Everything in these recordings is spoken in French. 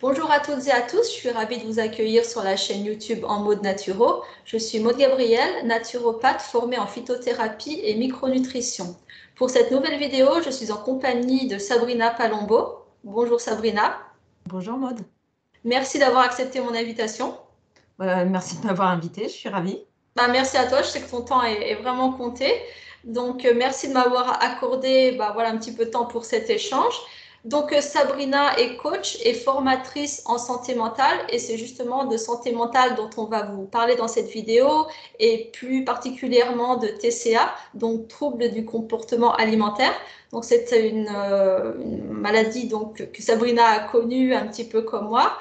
Bonjour à toutes et à tous, je suis ravie de vous accueillir sur la chaîne YouTube En Mode Naturo. Je suis Maude Gabrielle, naturopathe formée en phytothérapie et micronutrition. Pour cette nouvelle vidéo, je suis en compagnie de Sabrina Palombo. Bonjour Sabrina. Bonjour Maude. Merci d'avoir accepté mon invitation. Merci de m'avoir invitée, je suis ravie. Merci à toi, je sais que ton temps est vraiment compté. Donc, merci de m'avoir accordé voilà, un petit peu de temps pour cet échange. Donc, Sabrina est coach et formatrice en santé mentale et c'est justement de santé mentale dont on va vous parler dans cette vidéo et plus particulièrement de TCA, donc troubles du comportement alimentaire. Donc, c'est une maladie donc, que Sabrina a connue un petit peu comme moi.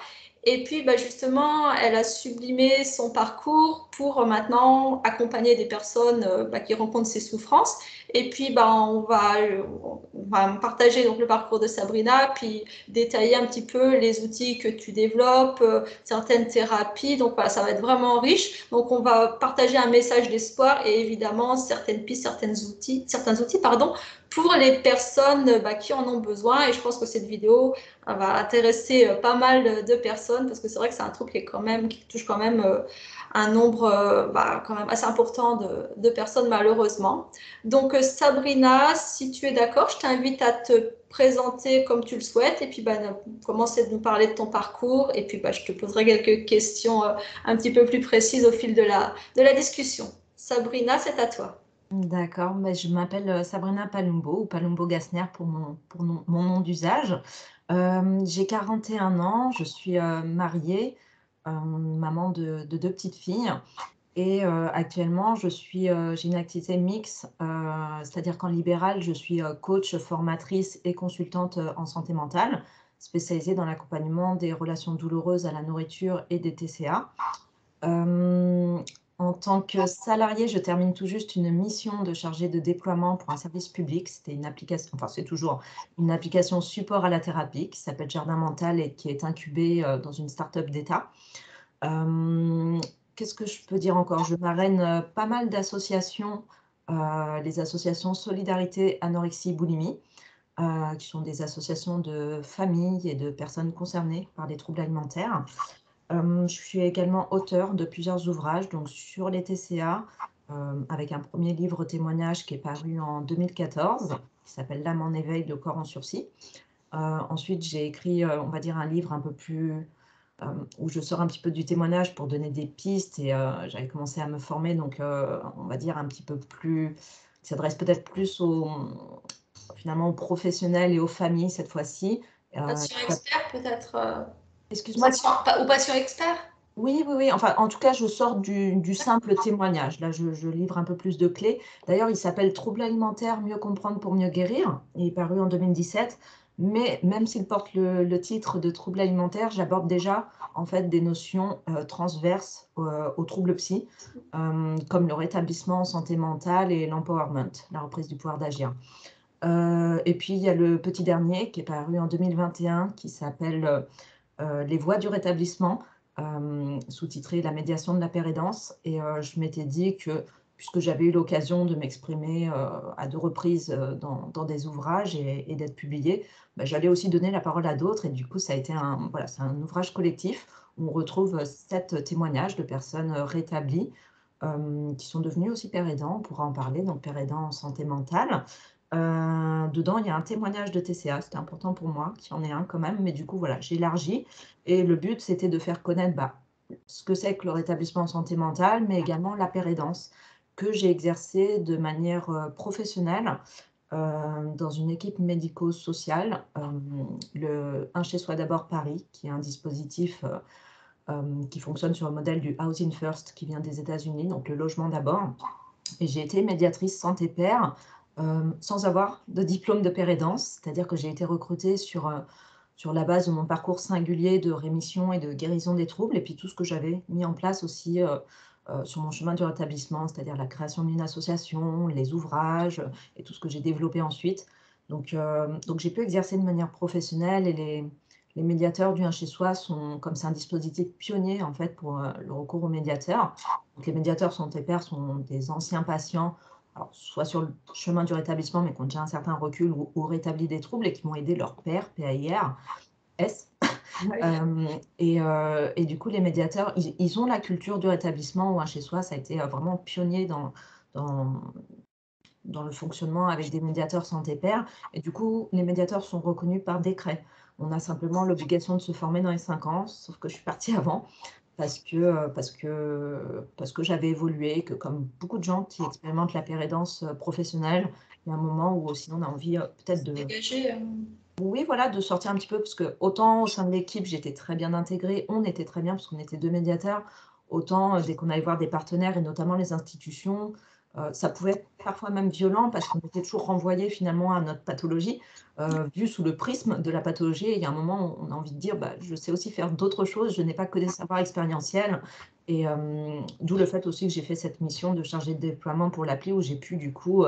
Et puis, justement, elle a sublimé son parcours pour maintenant accompagner des personnes qui rencontrent ces souffrances. Et puis, on va partager donc, le parcours de Sabrina, puis détailler un petit peu les outils que tu développes, certaines thérapies. Donc, voilà, ça va être vraiment riche. Donc, on va partager un message d'espoir et évidemment certaines pistes, certains outils, pardon, pour les personnes qui en ont besoin. Et je pense que cette vidéo va intéresser pas mal de personnes parce que c'est vrai que c'est un truc qui touche quand même un nombre quand même assez important de personnes malheureusement. Donc Sabrina, si tu es d'accord, je t'invite à te présenter comme tu le souhaites et puis commencer de nous parler de ton parcours et puis je te poserai quelques questions un petit peu plus précises au fil de la discussion. Sabrina, c'est à toi. D'accord, je m'appelle Sabrina Palumbo ou Palumbo Gassner pour mon nom d'usage. J'ai 41 ans, je suis mariée, maman de deux petites filles et actuellement j'ai une activité mixte, c'est-à-dire qu'en libéral, je suis coach, formatrice et consultante en santé mentale, spécialisée dans l'accompagnement des relations douloureuses à la nourriture et des TCA. En tant que salariée, je termine tout juste une mission de chargée de déploiement pour un service public. C'était une application, enfin c'est toujours une application support à la thérapie qui s'appelle Jardin Mental et qui est incubée dans une start-up d'État. Qu'est-ce que je peux dire encore? Je marraine pas mal d'associations, les associations Solidarité, Anorexie, Boulimie, qui sont des associations de familles et de personnes concernées par des troubles alimentaires. Je suis également auteure de plusieurs ouvrages donc sur les TCA, avec un premier livre témoignage qui est paru en 2014, qui s'appelle L'âme en éveil, le corps en sursis. Ensuite, j'ai écrit, on va dire, un livre un peu plus où je sors un petit peu du témoignage pour donner des pistes et j'avais commencé à me former, donc on va dire un petit peu plus, qui s'adresse peut-être plus finalement aux professionnels et aux familles cette fois-ci. Patient expert peut-être Excuse-moi? ou patient expert. Oui, oui, oui. Enfin, en tout cas, je sors du simple témoignage. Là, je livre un peu plus de clés. D'ailleurs, il s'appelle Troubles alimentaires, mieux comprendre pour mieux guérir. Il est paru en 2017. Mais même s'il porte le titre de Troubles alimentaires, j'aborde déjà en fait des notions transverses aux troubles psy, comme le rétablissement en santé mentale et l'empowerment, la reprise du pouvoir d'agir. Et puis, il y a le petit dernier qui est paru en 2021 qui s'appelle Les voies du rétablissement, sous-titré La médiation de la pérédance. Et je m'étais dit que, puisque j'avais eu l'occasion de m'exprimer à deux reprises dans des ouvrages et d'être publiée, j'allais aussi donner la parole à d'autres. Et du coup, ça a été voilà, c'est un ouvrage collectif où on retrouve 7 témoignages de personnes rétablies qui sont devenues aussi pères aidants. On pourra en parler, donc pères aidants en santé mentale. Dedans, il y a un témoignage de TCA, c'était important pour moi qu'il y en ait un quand même, mais du coup, voilà, j'élargis. Et le but, c'était de faire connaître ce que c'est que le rétablissement en santé mentale, mais également la pérédance, que j'ai exercée de manière professionnelle dans une équipe médico-sociale, Un chez soi d'abord Paris, qui est un dispositif qui fonctionne sur le modèle du Housing First qui vient des États-Unis, donc le logement d'abord. Et j'ai été médiatrice santé-père sans avoir de diplôme de pérédance, c'est-à-dire que j'ai été recrutée sur la base de mon parcours singulier de rémission et de guérison des troubles, et puis tout ce que j'avais mis en place aussi sur mon chemin du rétablissement, c'est-à-dire la création d'une association, les ouvrages et tout ce que j'ai développé ensuite. Donc j'ai pu exercer de manière professionnelle et les médiateurs du 1 chez soi sont, comme c'est un dispositif pionnier en fait pour le recours aux médiateurs. Donc les médiateurs santé pairs sont des anciens patients, alors, soit sur le chemin du rétablissement, mais qui ont déjà un certain recul ou rétabli des troubles et qui m'ont aidé leur père, PAIR, S, Euh, et du coup, les médiateurs, ils ont la culture du rétablissement ou un chez-soi. Ça a été vraiment pionnier dans, dans le fonctionnement avec des médiateurs santé pair. Et du coup, les médiateurs sont reconnus par décret. On a simplement l'obligation de se former dans les 5 ans, sauf que je suis partie avant parce que j'avais évolué, que comme beaucoup de gens qui expérimentent la pérédance professionnelle, il y a un moment où aussi on a envie peut-être de... Dégagé. Oui, voilà, de sortir un petit peu, parce que autant au sein de l'équipe, j'étais très bien intégrée, on était très bien, parce qu'on était 2 médiateurs, autant dès qu'on allait voir des partenaires, et notamment les institutions, ça pouvait être parfois même violent, parce qu'on était toujours renvoyé finalement à notre pathologie, vu sous le prisme de la pathologie, et il y a un moment où on a envie de dire, bah, je sais aussi faire d'autres choses, je n'ai pas que des savoirs expérientiels, et d'où le fait aussi que j'ai fait cette mission de chargée de déploiement pour l'appli, où j'ai pu du coup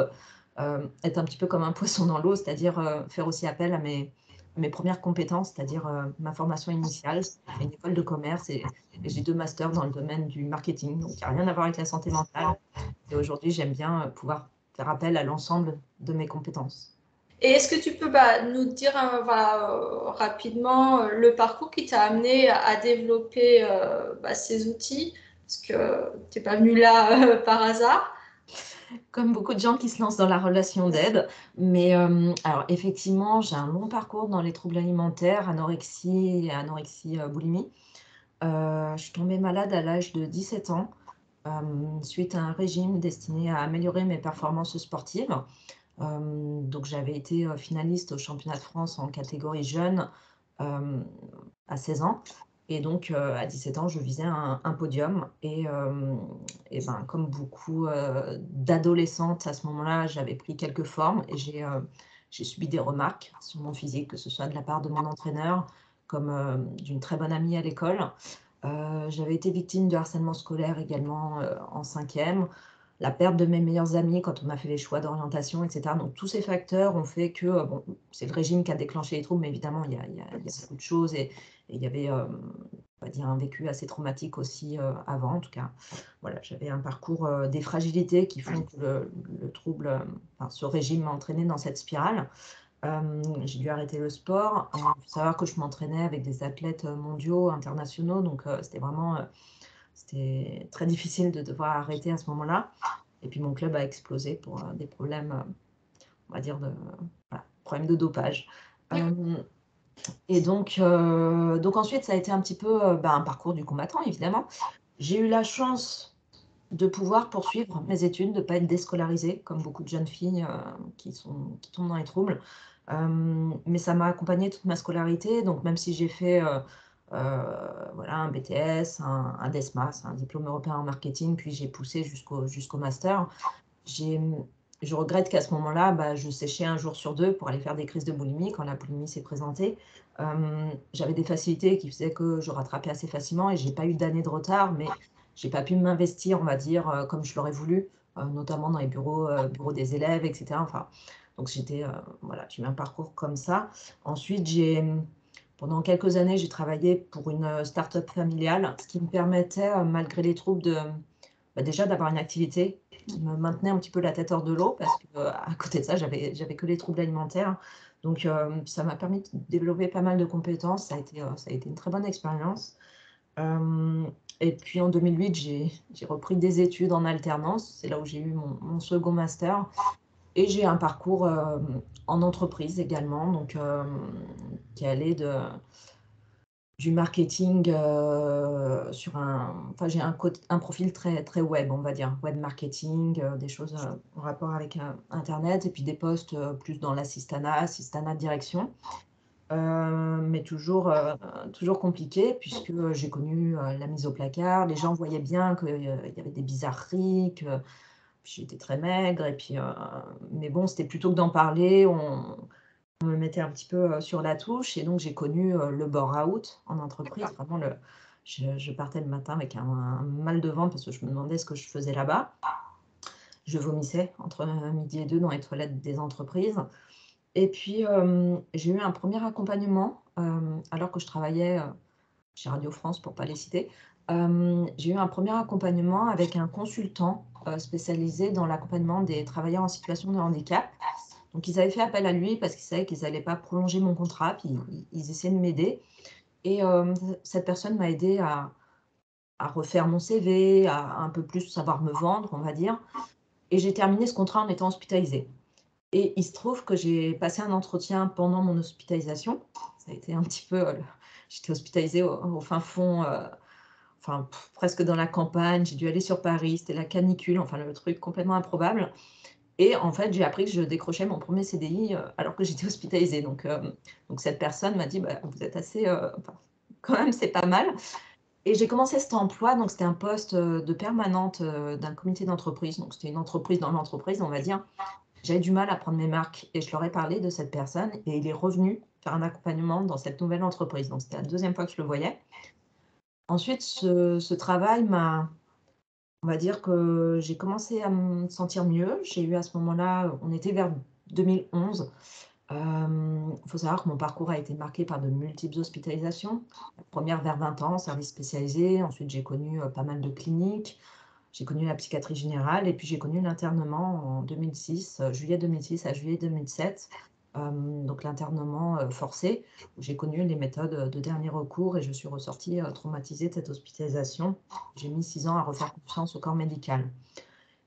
être un petit peu comme un poisson dans l'eau, c'est-à-dire faire aussi appel à mes premières compétences, c'est-à-dire ma formation initiale. J'ai fait une école de commerce et j'ai 2 masters dans le domaine du marketing, donc il n'y a rien à voir avec la santé mentale. Et aujourd'hui, j'aime bien pouvoir faire appel à l'ensemble de mes compétences. Et est-ce que tu peux nous dire rapidement le parcours qui t'a amené à développer ces outils? Parce que tu n'es pas venu là par hasard. Comme beaucoup de gens qui se lancent dans la relation d'aide, mais alors effectivement, j'ai un long parcours dans les troubles alimentaires, anorexie et anorexie boulimie. Je suis tombée malade à l'âge de 17 ans, suite à un régime destiné à améliorer mes performances sportives. Donc j'avais été finaliste au championnat de France en catégorie jeune à 16 ans. Et donc à 17 ans, je visais un podium. Et ben, comme beaucoup d'adolescentes à ce moment-là, j'avais pris quelques formes et j'ai subi des remarques sur mon physique, que ce soit de la part de mon entraîneur comme d'une très bonne amie à l'école. J'avais été victime de harcèlement scolaire également en 5e, la perte de mes meilleurs amis quand on a fait les choix d'orientation, etc. Donc tous ces facteurs ont fait que, bon, c'est le régime qui a déclenché les troubles, mais évidemment, il y a beaucoup de choses et il y avait, on va dire, un vécu assez traumatique aussi avant, en tout cas. Voilà, j'avais un parcours des fragilités qui font que le trouble, enfin, ce régime m'a entraîné dans cette spirale. J'ai dû arrêter le sport. Il faut savoir que je m'entraînais avec des athlètes mondiaux, internationaux, donc c'était très difficile de devoir arrêter à ce moment-là. Et puis mon club a explosé pour des problèmes, on va dire, voilà, problèmes de dopage. Et donc ensuite, ça a été un petit peu un parcours du combattant, évidemment. J'ai eu la chance de pouvoir poursuivre mes études, de ne pas être déscolarisée, comme beaucoup de jeunes filles qui tombent dans les troubles. Mais ça m'a accompagnée toute ma scolarité. Donc, même si j'ai fait voilà, un BTS, un DESMAS, un diplôme européen en marketing, puis j'ai poussé jusqu'au master, je regrette qu'à ce moment-là, je séchais un jour sur 2 pour aller faire des crises de boulimie quand la boulimie s'est présentée. J'avais des facilités qui faisaient que je rattrapais assez facilement et j'ai pas eu d'années de retard, mais j'ai pas pu m'investir, on va dire, comme je l'aurais voulu, notamment dans les bureaux des élèves, etc. Enfin, donc voilà, j'ai eu un parcours comme ça. Ensuite, pendant quelques années, j'ai travaillé pour une start-up familiale, ce qui me permettait, malgré les troubles, déjà d'avoir une activité qui me maintenait un petit peu la tête hors de l'eau, parce que à côté de ça, j'avais que les troubles alimentaires. Donc, ça m'a permis de développer pas mal de compétences. Ça a été une très bonne expérience. Et puis en 2008, j'ai repris des études en alternance. C'est là où j'ai eu mon second master. Et j'ai un parcours en entreprise également, donc qui allait du marketing sur enfin j'ai un profil très, très web, on va dire, web marketing, des choses en rapport avec Internet, et puis des postes plus dans l'assistanat de direction. Mais toujours compliqué, puisque j'ai connu la mise au placard. Les gens voyaient bien qu'il y avait des bizarreries, que j'étais très maigre, et puis, mais bon, c'était plutôt que d'en parler, on me mettait un petit peu sur la touche, et donc j'ai connu le burn-out en entreprise. Vraiment, je partais le matin avec un mal de ventre parce que je me demandais ce que je faisais là-bas. Je vomissais entre midi et 2 dans les toilettes des entreprises. Et puis, j'ai eu un premier accompagnement, alors que je travaillais chez Radio France, pour ne pas les citer. J'ai eu un premier accompagnement avec un consultant spécialisé dans l'accompagnement des travailleurs en situation de handicap. Donc, ils avaient fait appel à lui parce qu'ils savaient qu'ils n'allaient pas prolonger mon contrat, puis ils essayaient de m'aider. Et cette personne m'a aidée à refaire mon CV, à un peu plus savoir me vendre, on va dire. Et j'ai terminé ce contrat en étant hospitalisée. Et il se trouve que j'ai passé un entretien pendant mon hospitalisation. Ça a été un petit peu, j'étais hospitalisée au fin fond, enfin presque dans la campagne. J'ai dû aller sur Paris, c'était la canicule, enfin le truc complètement improbable. Et en fait, j'ai appris que je décrochais mon premier CDI alors que j'étais hospitalisée. Donc cette personne m'a dit, bah, vous êtes assez, enfin, quand même, c'est pas mal. Et j'ai commencé cet emploi, donc c'était un poste de permanente d'un comité d'entreprise. Donc c'était une entreprise dans l'entreprise, on va dire. J'avais du mal à prendre mes marques et je leur ai parlé de cette personne et il est revenu faire un accompagnement dans cette nouvelle entreprise. Donc c'était la deuxième fois que je le voyais. Ensuite, ce travail m'a, on va dire que j'ai commencé à me sentir mieux. J'ai eu à ce moment-là, on était vers 2011. Il faut savoir que mon parcours a été marqué par de multiples hospitalisations. La première vers 20 ans, service spécialisé. Ensuite, j'ai connu pas mal de cliniques. J'ai connu la psychiatrie générale et puis j'ai connu l'internement en 2006, juillet 2006 à juillet 2007. Donc l'internement forcé, où j'ai connu les méthodes de dernier recours et je suis ressortie traumatisée de cette hospitalisation. J'ai mis 6 ans à refaire confiance au corps médical.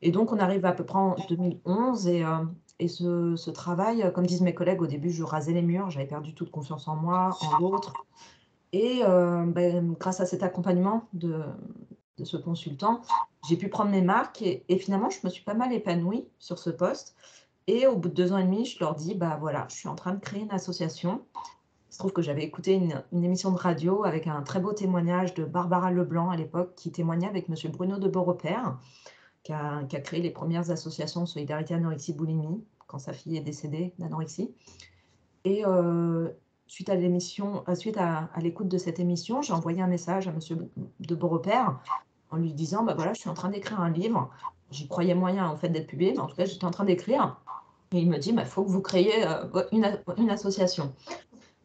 Et donc on arrive à peu près en 2011 et ce travail, comme disent mes collègues, au début je rasais les murs, j'avais perdu toute confiance en moi, en l'autre. Et grâce à cet accompagnement de ce consultant, j'ai pu prendre mes marques et finalement, je me suis pas mal épanouie sur ce poste. Et au bout de 2 ans et demi, je leur dis: «Bah, voilà, je suis en train de créer une association». Il se trouve que j'avais écouté une émission de radio avec un très beau témoignage de Barbara Leblanc à l'époque, qui témoignait avec monsieur Bruno de Beaurepaire, qui a créé les premières associations Solidarité Anorexie Boulimie, quand sa fille est décédée d'anorexie. Et suite à l'écoute de cette émission, j'ai envoyé un message à monsieur de Beaurepaire en lui disant: «Bah, voilà, je suis en train d'écrire un livre». J'y croyais moyen, en fait, d'être publié, mais en tout cas, j'étais en train d'écrire et il me dit: «Bah, il faut que vous créiez, une association».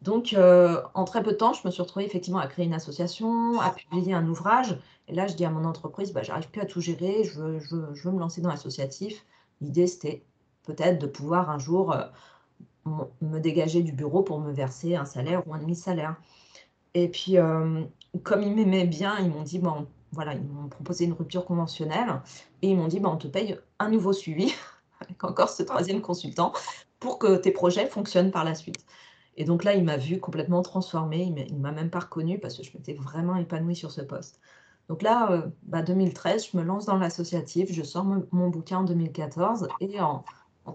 Donc en très peu de temps, je me suis retrouvée effectivement à créer une association, à publier un ouvrage et là, je dis à mon entreprise: «Bah, j'arrive plus à tout gérer, je veux me lancer dans l'associatif». L'idée, c'était peut-être de pouvoir un jour, me dégager du bureau pour me verser un salaire ou un demi-salaire. Et puis, comme ils m'aimaient bien, ils m'ont dit: «Bon», voilà, ils m'ont proposé une rupture conventionnelle et ils m'ont dit: «Bah, on te paye un nouveau suivi avec encore ce troisième consultant pour que tes projets fonctionnent par la suite». Et donc là, il m'a vue complètement transformée, il m'a même pas reconnue parce que je m'étais vraiment épanouie sur ce poste. Donc là, 2013, je me lance dans l'associatif, je sors mon bouquin en 2014 et en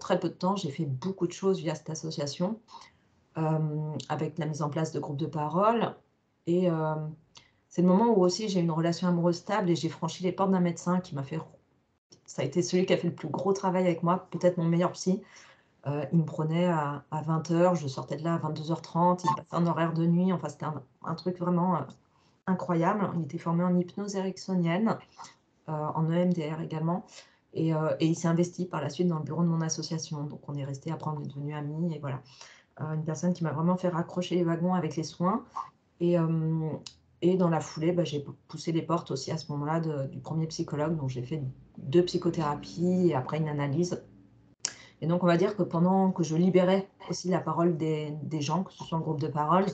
très peu de temps, j'ai fait beaucoup de choses via cette association, avec la mise en place de groupes de parole et c'est le moment où aussi j'ai eu une relation amoureuse stable et j'ai franchi les portes d'un médecin qui m'a fait ça a été celui qui a fait le plus gros travail avec moi, peut-être mon meilleur psy. Il me prenait à 20h, je sortais de là à 22h30, il passait un horaire de nuit, enfin c'était un truc vraiment, incroyable. Il était formé en hypnose ericksonienne, en EMDR également et il s'est investi par la suite dans le bureau de mon association. Donc on est restés, après on est devenus amis et voilà. Une personne qui m'a vraiment fait raccrocher les wagons avec les soins et dans la foulée, bah, j'ai poussé les portes aussi à ce moment-là du premier psychologue. Donc j'ai fait 2 psychothérapies et après une analyse et donc on va dire que pendant que je libérais aussi la parole des gens, que ce soit en groupe de parole,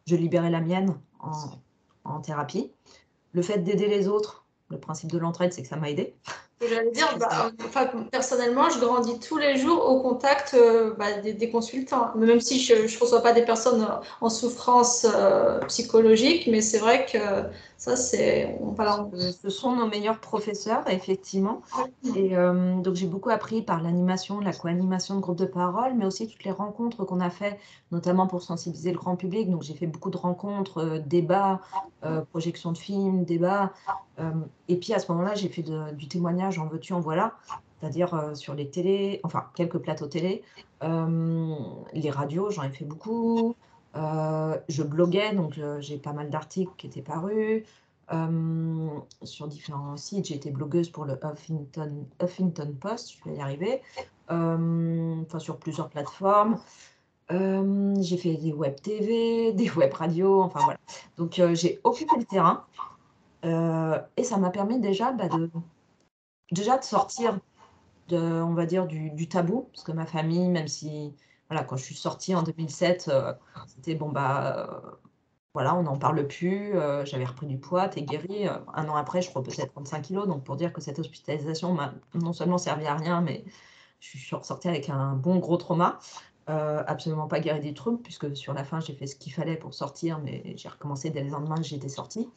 je libérais la mienne en thérapie. Le fait d'aider les autres, le principe de l'entraide, c'est que ça m'a aidée. J'allais dire, enfin, personnellement, je grandis tous les jours au contact des consultants. Même si je ne reçois pas des personnes en souffrance psychologique, mais c'est vrai que ça, c'est. Voilà. Ce sont nos meilleurs professeurs, effectivement. Et donc j'ai beaucoup appris par l'animation, la co-animation de groupes de parole, mais aussi toutes les rencontres qu'on a fait, notamment pour sensibiliser le grand public. Donc j'ai fait beaucoup de rencontres, débats, projections de films, débats. Et puis à ce moment-là, j'ai fait du témoignage en veux-tu, en voilà, c'est-à-dire sur les télés, enfin quelques plateaux télé, les radios, j'en ai fait beaucoup. Je bloguais, donc j'ai pas mal d'articles qui étaient parus. Sur différents sites, j'ai été blogueuse pour le Huffington Post, je vais y arriver, enfin sur plusieurs plateformes. J'ai fait des web TV, des web radios, enfin voilà. Donc j'ai occupé le terrain, et ça m'a permis déjà, déjà de sortir on va dire du tabou, parce que ma famille, même si voilà, quand je suis sortie en 2007, c'était bon, voilà, on n'en parle plus, j'avais repris du poids, tu es guérie. 1 an après, je repassais 35 kilos, donc pour dire que cette hospitalisation m'a non seulement servi à rien, mais je suis ressortie avec un bon gros trauma. Absolument pas guérie du truc, puisque sur la fin, j'ai fait ce qu'il fallait pour sortir, mais j'ai recommencé dès le lendemain que j'étais sortie.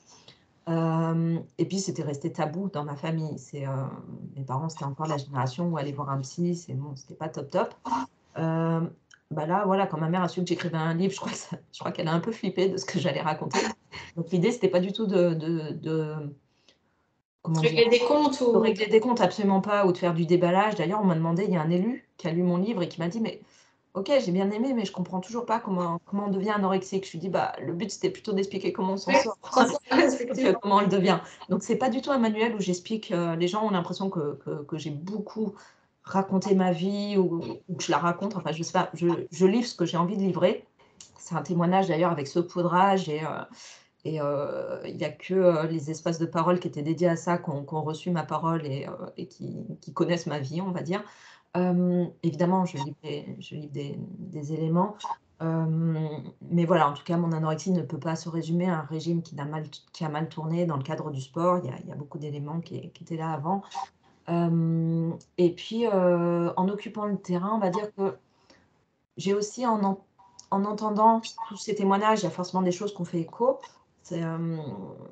Et puis c'était resté tabou dans ma famille. Mes parents, c'était encore la génération où aller voir un psy, c'est bon, c'était pas top top. Hem, Bah, là, voilà, quand ma mère a su que j'écrivais un livre, je crois qu'elle a un peu flippé de ce que j'allais raconter. Donc l'idée, c'était pas du tout de comment dire? Régler des comptes De ou... régler des comptes, absolument pas, ou de faire du déballage. D'ailleurs, on m'a demandé, il y a un élu qui a lu mon livre et qui m'a dit: «Mais OK, j'ai bien aimé, mais je comprends toujours pas comment on devient anorexique». Je lui dis: «Bah, le but, c'était plutôt d'expliquer comment on s'en Oui, sort que effectivement. comment on le devient». Donc c'est pas du tout un manuel où j'explique, les gens ont l'impression que j'ai beaucoup raconté ma vie ou que je la raconte, enfin je sais pas, je livre ce que j'ai envie de livrer. C'est un témoignage d'ailleurs avec saupoudrage il y a que, les espaces de parole qui étaient dédiés à ça, qui ont reçu ma parole et qui connaissent ma vie, on va dire. Évidemment, je livre des éléments, mais voilà, en tout cas, mon anorexie ne peut pas se résumer à un régime qui a mal tourné dans le cadre du sport. Il y a beaucoup d'éléments qui étaient là avant. Et puis, en occupant le terrain, on va dire que j'ai aussi en entendant tous ces témoignages, il y a forcément des choses qui ont fait écho. C'est, hem,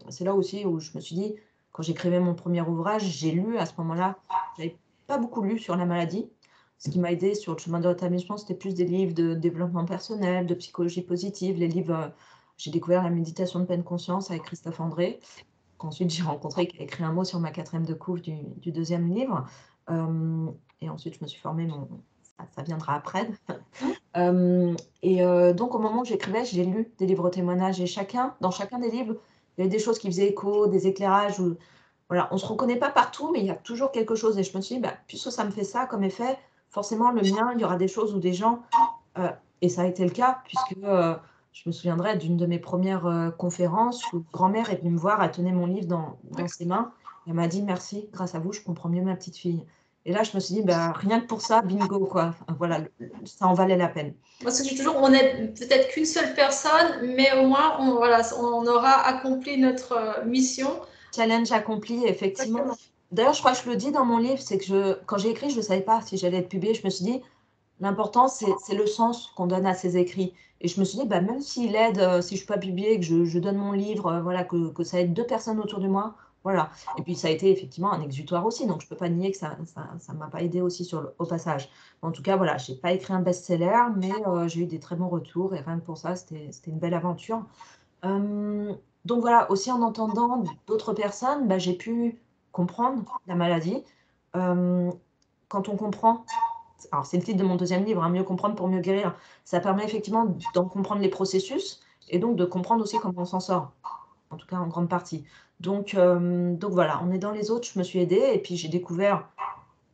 c'est là aussi où je me suis dit, quand j'écrivais mon premier ouvrage, j'ai lu à ce moment-là, j'avais pas beaucoup lu sur la maladie. Ce qui m'a aidée sur le chemin de rétablissement, c'était plus des livres de développement personnel, de psychologie positive, les livres, j'ai découvert la méditation de pleine conscience avec Christophe André, qu'ensuite j'ai rencontré, qui a écrit un mot sur ma 4e de couve du 2e livre. Et ensuite je me suis formée, ça viendra après. Hem donc au moment où j'écrivais, j'ai lu des livres témoignages et dans chacun des livres, il y avait des choses qui faisaient écho, des éclairages où voilà, on se reconnaît pas partout, mais il y a toujours quelque chose et je me suis dit: «Bah, puisque ça me fait ça comme effet, forcément le mien, il y aura des choses où des gens» heu et ça a été le cas puisque, je me souviendrai d'une de mes premières conférences où grand-mère est venue me voir, elle tenait mon livre dans ses mains et elle m'a dit: «Merci, grâce à vous, je comprends mieux ma petite fille» et là, je me suis dit: «Bah, rien que pour ça, bingo quoi». Enfin voilà, ça en valait la peine. Moi, ce que je dis toujours, on n'est peut-être qu'une seule personne, mais au moins, voilà, on aura accompli notre mission. Challenge accompli, effectivement. Exactement. D'ailleurs, je crois que je le dis dans mon livre, c'est que quand j'ai écrit, je ne savais pas si j'allais être publiée. Je me suis dit, l'important, c'est le sens qu'on donne à ces écrits. Et je me suis dit, bah, même s'il aide, si je ne suis pas publiée, que je donne mon livre, voilà, que ça aide 2 personnes autour de moi, voilà. Et puis, ça a été effectivement un exutoire aussi, donc je ne peux pas nier que ça m'a pas aidé aussi au passage. En tout cas, voilà, je n'ai pas écrit un best-seller, mais j'ai eu des très bons retours et rien que pour ça, c'était une belle aventure. Donc voilà, aussi en entendant d'autres personnes, bah, j'ai pu comprendre la maladie. Hem, Quand on comprend alors c'est le titre de mon 2e livre, hein, «Mieux comprendre pour mieux guérir». Ça permet effectivement d'en comprendre les processus et donc de comprendre aussi comment on s'en sort, en tout cas en grande partie. Donc voilà, en aidant les autres, je me suis aidée et puis j'ai découvert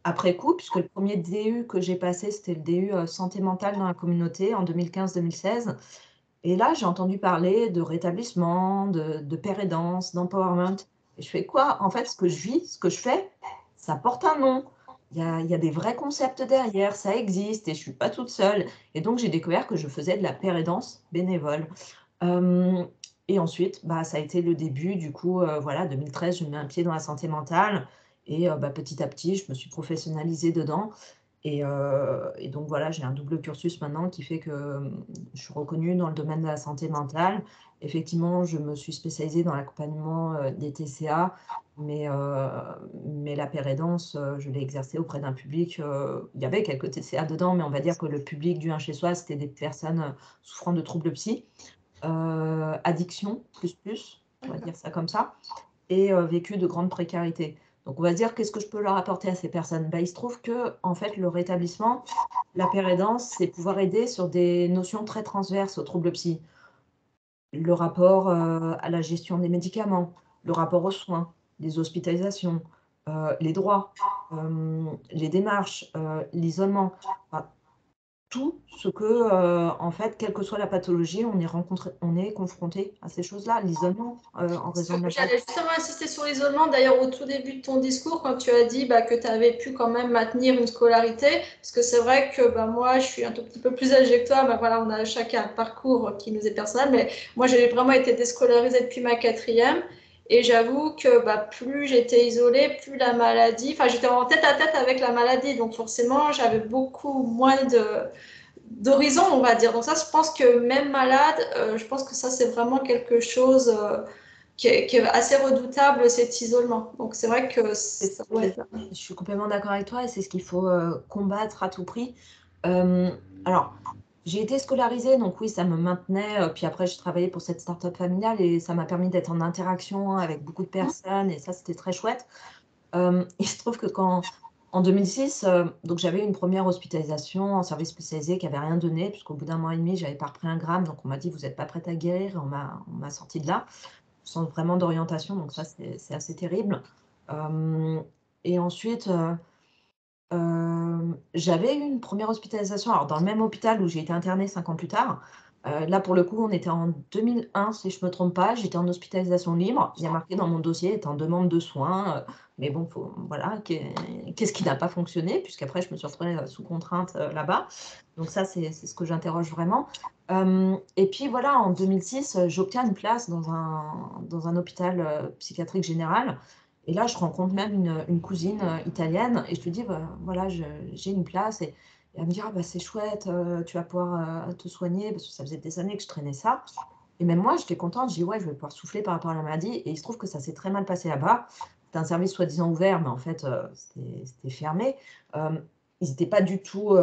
après coup, puisque le premier DU que j'ai passé, c'était le DU, santé mentale dans la communauté en 2015-2016 et là, j'ai entendu parler de rétablissement, de pair aidance, d'empowerment et je fais: «Quoi? En fait, ce que je vis, ce que je fais, ça porte un nom. Il y a des vrais concepts derrière, ça existe et je suis pas toute seule» et donc j'ai découvert que je faisais de la pair aidance bénévole. Hem Et ensuite, bah, ça a été le début du coup, voilà, 2013, je mets un pied dans la santé mentale et bah, petit à petit, je me suis professionnalisée dedans et donc voilà, j'ai un double cursus maintenant qui fait que, je suis reconnue dans le domaine de la santé mentale. Effectivement, je me suis spécialisée dans l'accompagnement, des TCA, mais la pérédance, je l'ai exercée auprès d'un public, il y avait quelques TCA dedans, mais on va dire que le public du 1 chez soi, c'était des personnes, souffrant de troubles psy, addiction plus, on va dire ça comme ça et vécu de grande précarité. Donc on va se dire qu'est-ce que je peux leur apporter à ces personnes? Bah, il se trouve qu'en fait le rétablissement, la pérédance, c'est pouvoir aider sur des notions très transverses aux troubles psy. Le rapport, à la gestion des médicaments, le rapport aux soins, les hospitalisations, les droits, les démarches, l'isolement. Enfin, tout ce que, en fait, quelle que soit la pathologie, on est confronté à ces choses-là, l'isolement en raison de la J'allais maladie. justement insister sur l'isolement. D'ailleurs, au tout début de ton discours, quand tu as dit que tu avais pu quand même maintenir une scolarité, parce que c'est vrai que moi, je suis un tout petit peu plus âgée que toi. Voilà, on a chacun un parcours qui nous est personnel, mais moi, j'ai vraiment été déscolarisée depuis ma quatrième. Et j'avoue que plus j'étais isolée, plus la maladie, enfin, j'étais en tête à tête avec la maladie. Donc, forcément, j'avais beaucoup moins d'horizon, on va dire. Donc, ça, je pense que même malade, je pense que ça, c'est vraiment quelque chose. Qui est assez redoutable, cet isolement. Donc c'est vrai que ça doit être... Je suis complètement d'accord avec toi et c'est ce qu'il faut combattre à tout prix. Alors, j'ai été scolarisée, donc oui, ça me maintenait. Puis après, j'ai travaillé pour cette start-up familiale et ça m'a permis d'être en interaction avec beaucoup de personnes et ça, c'était très chouette. Il se trouve que en 2006, donc j'avais une première hospitalisation en service spécialisé qui n'avait rien donné, puisqu'au bout d'un mois et demi, j'avais pas repris un gramme. Donc on m'a dit, vous n'êtes pas prête à guérir. Et on m'a sorti de là, sans vraiment d'orientation. Donc ça, c'est assez terrible. Et ensuite, j'avais eu une première hospitalisation, alors dans le même hôpital où j'ai été internée 5 ans plus tard. Là, pour le coup, on était en 2001, si je ne me trompe pas. J'étais en hospitalisation libre. Il y a marqué dans mon dossier, était en demande de soins. Mais bon, voilà, qu'est-ce qui n'a pas fonctionné? Puisqu'après, je me suis retrouvée sous contrainte là-bas. Donc ça, c'est ce que j'interroge vraiment. Et puis voilà, en 2006, j'obtiens une place dans un hôpital psychiatrique général. Et là, je rencontre même une cousine italienne et je lui dis, voilà, j'ai une place. Et elle me dit, ah, bah, c'est chouette, tu vas pouvoir te soigner, parce que ça faisait des années que je traînais ça. Et même moi, j'étais contente, je dis, ouais, je vais pouvoir souffler par rapport à la maladie. Et il se trouve que ça s'est très mal passé là-bas. C'était un service soi-disant ouvert, mais en fait, c'était fermé. Ils n'étaient pas du tout